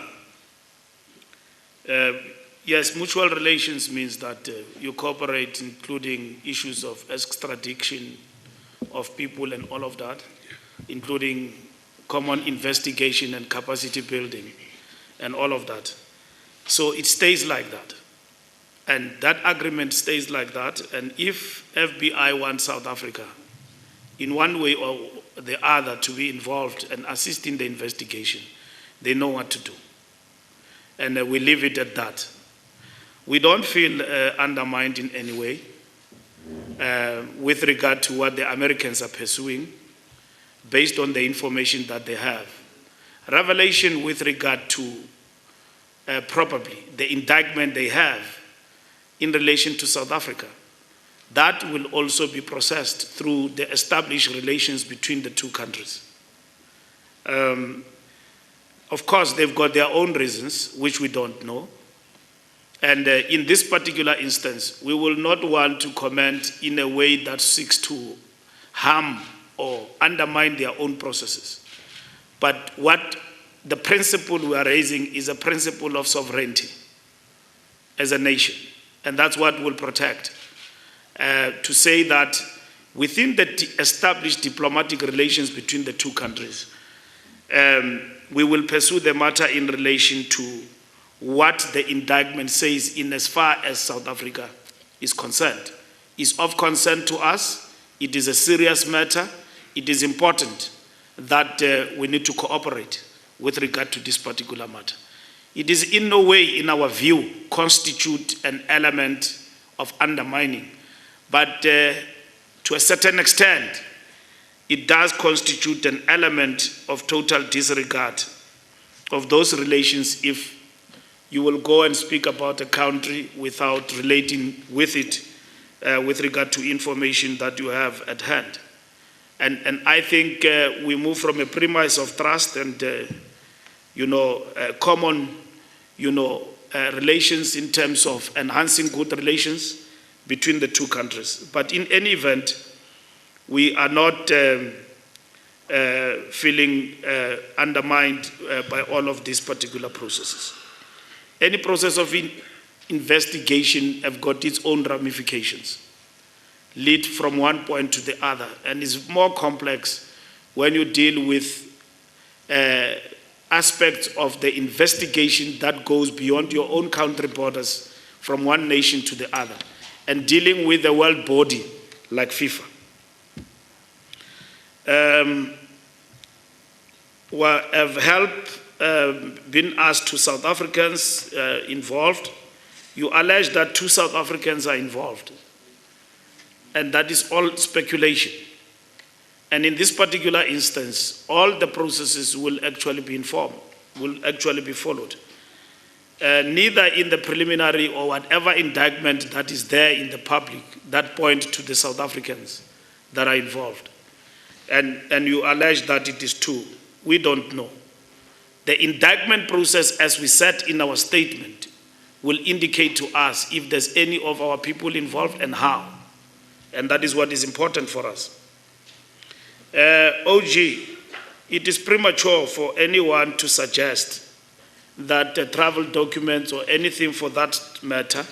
Yes, mutual relations means that you cooperate, including issues of extradition of people and all of that, including common investigation and capacity building and all of that. So it stays like that. And that agreement stays like that. And if FBI wants South Africa, in one way or the other, to be involved and assist in the investigation, they know what to do. And we leave it at that. We don't feel undermined in any way with regard to what the Americans are pursuing, based on the information that they have. Revelation with regard to probably the indictment they have in relation to South Africa, that will also be processed through the established relations between the 2 countries. Of course, they've got their own reasons, which we don't know. And in this particular instance, we will not want to comment in a way that seeks to harm or undermine their own processes. But what the principle we are raising is a principle of sovereignty as a nation. And that's what we'll protect. To say that within the established diplomatic relations between the 2 countries, we will pursue the matter in relation to what the indictment says in as far as South Africa is concerned. It's of concern to us. It is a serious matter. It is important that we need to cooperate with regard to this particular matter. It is in no way, in our view, constitute an element of undermining. But to a certain extent, it does constitute an element of total disregard of those relations if you will go and speak about a country without relating with it with regard to information that you have at hand. And I think we move from a premise of trust and, common, relations in terms of enhancing good relations between the two countries. But in any event, we are not feeling undermined by all of these particular processes. Any process of investigation have got its own ramifications, lead from one point to the other, and is more complex when you deal with aspects of the investigation that goes beyond your own country borders from one nation to the other, and dealing with a world body like FIFA. Have help been asked to South Africans involved? You allege that 2 South Africans are involved, and that is all speculation. And in this particular instance, all the processes will actually be followed. Neither in the preliminary or whatever indictment that is there in the public that point to the South Africans that are involved. And you allege that it is 2. We don't know. The indictment process, as we said in our statement, will indicate to us if there's any of our people involved and how. And that is what is important for us. OG, it is premature for anyone to suggest that travel documents or anything for that matter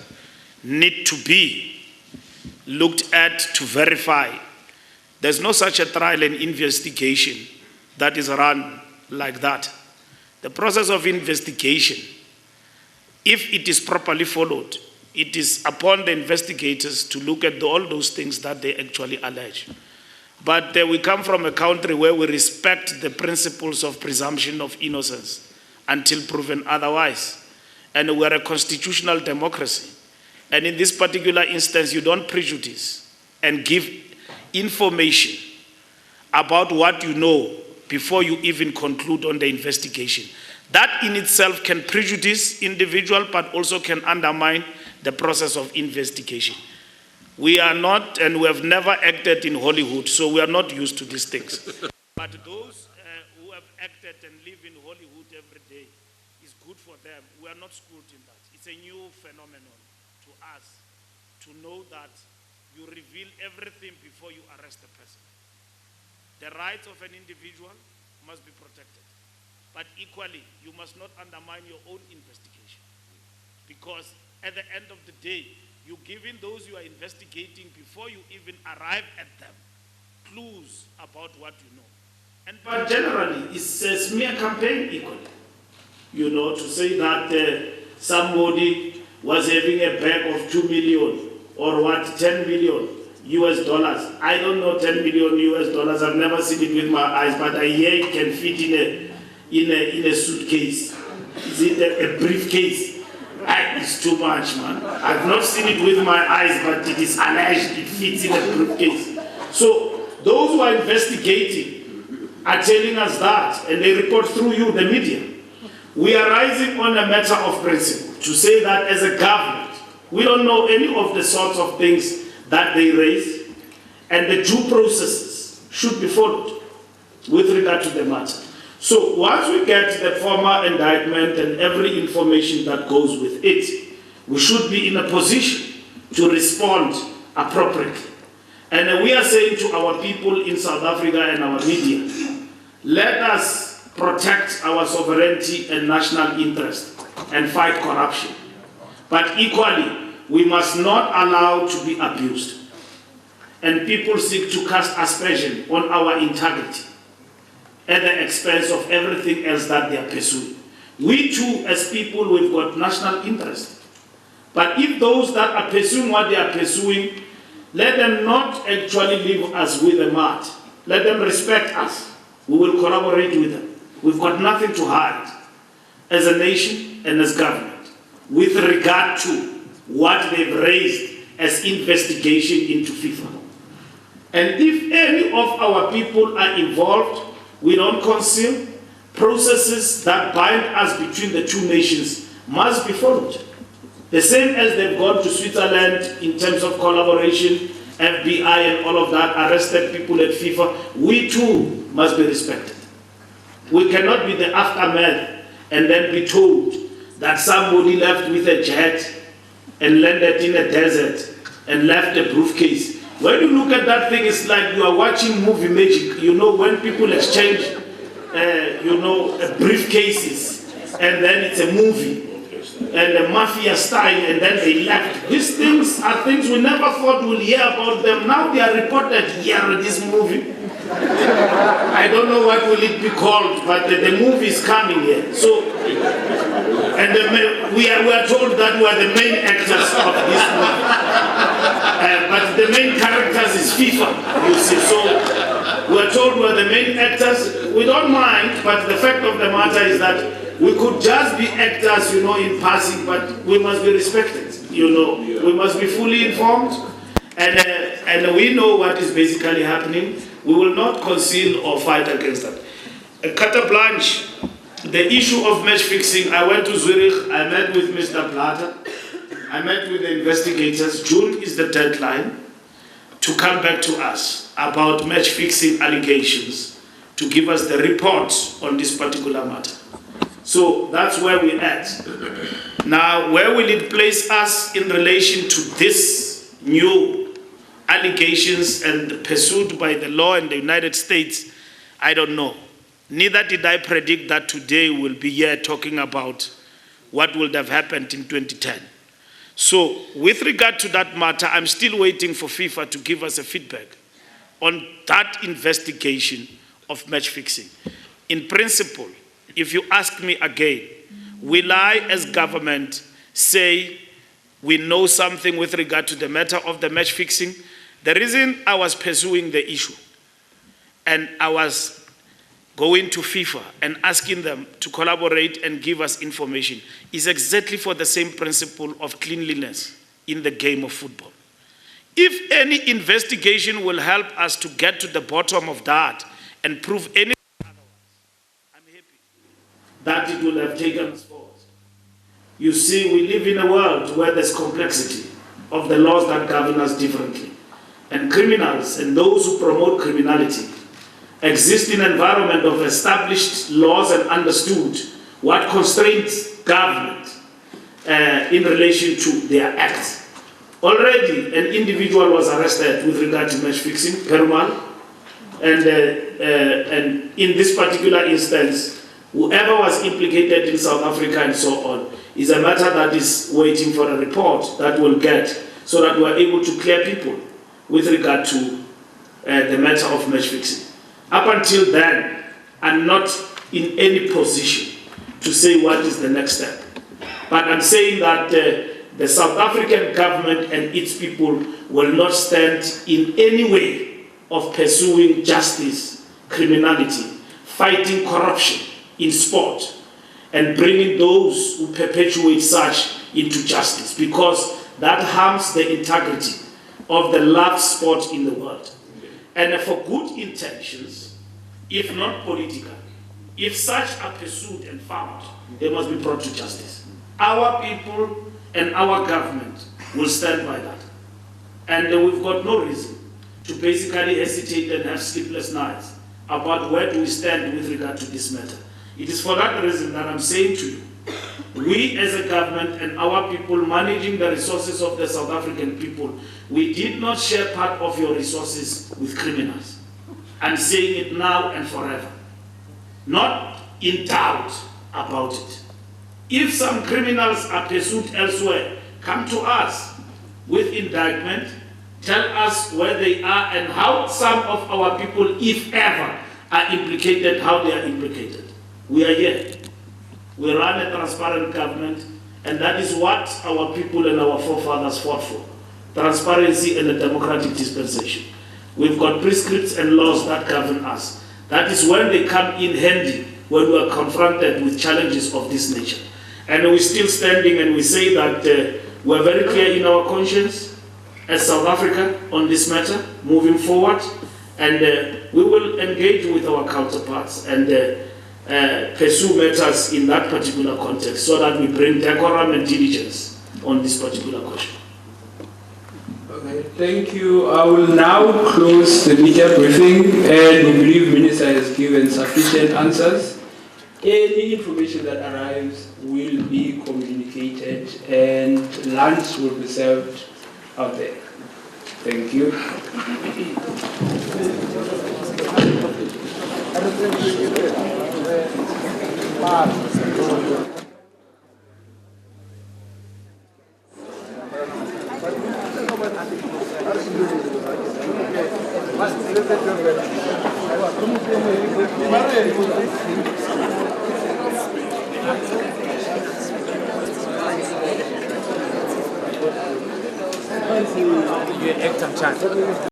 need to be looked at to verify. There's no such a trial and investigation that is run like that. The process of investigation, if it is properly followed, it is upon the investigators to look at all those things that they actually allege. But we come from a country where we respect the principles of presumption of innocence until proven otherwise. And we're a constitutional democracy. And in this particular instance, you don't prejudice and give information about what you know before you even conclude on the investigation. That in itself can prejudice individual, but also can undermine the process of investigation. We are not, and we have never acted in Hollywood, so we are not used to these things. But those who have acted and live in Hollywood every day, is good for them. We are not schooled in that. It's a new phenomenon to us to know that you reveal everything before you arrest a person. The rights of an individual must be protected. But equally, you must not undermine your own investigation. Because at the end of the day, you're giving those you are investigating before you even arrive at them clues about what you know. But generally, it's a smear campaign equally. To say that somebody was having a bag of 2 million or 10 million US dollars. I don't know 10 million US dollars. I've never seen it with my eyes, but I hear it can fit in a suitcase. Is it a briefcase? It's too much, man. I've not seen it with my eyes, but it is alleged it fits in a briefcase. So those who are investigating are telling us that, and they report through you, the media. We are rising on a matter of principle to say that as a government, we don't know any of the sorts of things that they raise, and the due processes should be followed with regard to the matter. So once we get the formal indictment and every information that goes with it, we should be in a position to respond appropriately. And we are saying to our people in South Africa and our media, let us protect our sovereignty and national interest and fight corruption. But equally, we must not allow to be abused. And people seek to cast aspersion on our integrity at the expense of everything else that they are pursuing. We too, as people, we've got national interest. But if those that are pursuing what they are pursuing, let them not actually leave us with a mud. Let them respect us. We will collaborate with them. We've got nothing to hide as a nation and as government with regard to what they've raised as investigation into FIFA. And if any of our people are involved, we don't conceal. Processes that bind us between the two nations must be followed. The same as they've gone to Switzerland in terms of collaboration, FBI and all of that, arrested people at FIFA, we too must be respected. We cannot be the aftermath and then be told that somebody left with a jet and landed in a desert and left a briefcase. When you look at that thing, it's like you are watching movie magic. You know, when people exchange, briefcases, and then it's a movie, and a mafia style, and then they left. These things are things we never thought we'll hear about them. Now they are reported here in this movie. I don't know what will it be called, but the movie is coming here. So, and we are told that we are the main actors of this movie. But the main characters is FIFA, you see. So, we are told we are the main actors. We don't mind, but the fact of the matter is that we could just be actors, in passing, but we must be respected, We must be fully informed, and we know what is basically happening. We will not conceal or fight against that. Carte blanche, the issue of match fixing, I went to Zurich, I met with Mr. Blatter, I met with the investigators. June is the deadline to come back to us about match fixing allegations, to give us the reports on this particular matter. So that's where we're at. Now, where will it place us in relation to this new allegations and pursued by the law in the United States? I don't know. Neither did I predict that today we'll be here talking about what would have happened in 2010. So, with regard to that matter, I'm still waiting for FIFA to give us a feedback on that investigation of match fixing. In principle, if you ask me again, will I, as government, say we know something with regard to the matter of the match fixing? The reason I was pursuing the issue and I was going to FIFA and asking them to collaborate and give us information is exactly for the same principle of cleanliness in the game of football. If any investigation will help us to get to the bottom of that and prove anything otherwise, I'm happy that it will have taken us forward. You see, we live in a world where there's complexity of the laws that govern us differently. And criminals and those who promote criminality exist in an environment of established laws and understood what constrains government in relation to their acts. Already, an individual was arrested with regard to match fixing, Perumal, and in this particular instance, whoever was implicated in South Africa and so on is a matter that is waiting for a report that we'll get so that we're able to clear people with regard to the matter of match fixing. Up until then, I'm not in any position to say what is the next step. But I'm saying that the South African government and its people will not stand in any way of pursuing justice, criminality, fighting corruption in sport, and bringing those who perpetuate such into justice, because that harms the integrity of the loved sport in the world. And for good intentions, if not political, if such are pursued and found, they must be brought to justice. Our people and our government will stand by that. And we've got no reason to basically hesitate and have sleepless nights about where do we stand with regard to this matter. It is for that reason that I'm saying to you, we as a government and our people managing the resources of the South African people, we did not share part of your resources with criminals. I'm saying it now and forever. Not in doubt about it. If some criminals are pursued elsewhere, come to us with indictment, tell us where they are and how some of our people, if ever, are implicated, how they are implicated. We are here. We run a transparent government, and that is what our people and our forefathers fought for. Transparency and a democratic dispensation. We've got prescripts and laws that govern us. That is when they come in handy when we are confronted with challenges of this nature. And we're still standing and we say that we're very clear in our conscience as South Africa on this matter, moving forward, and we will engage with our counterparts and pursue matters in that particular context so that we bring decorum and diligence on this particular question. Okay, thank you. I will now close the media briefing, and we believe Minister has given sufficient answers. Any information that arrives will be communicated, and lunch will be served out there. Thank you. You act on chat.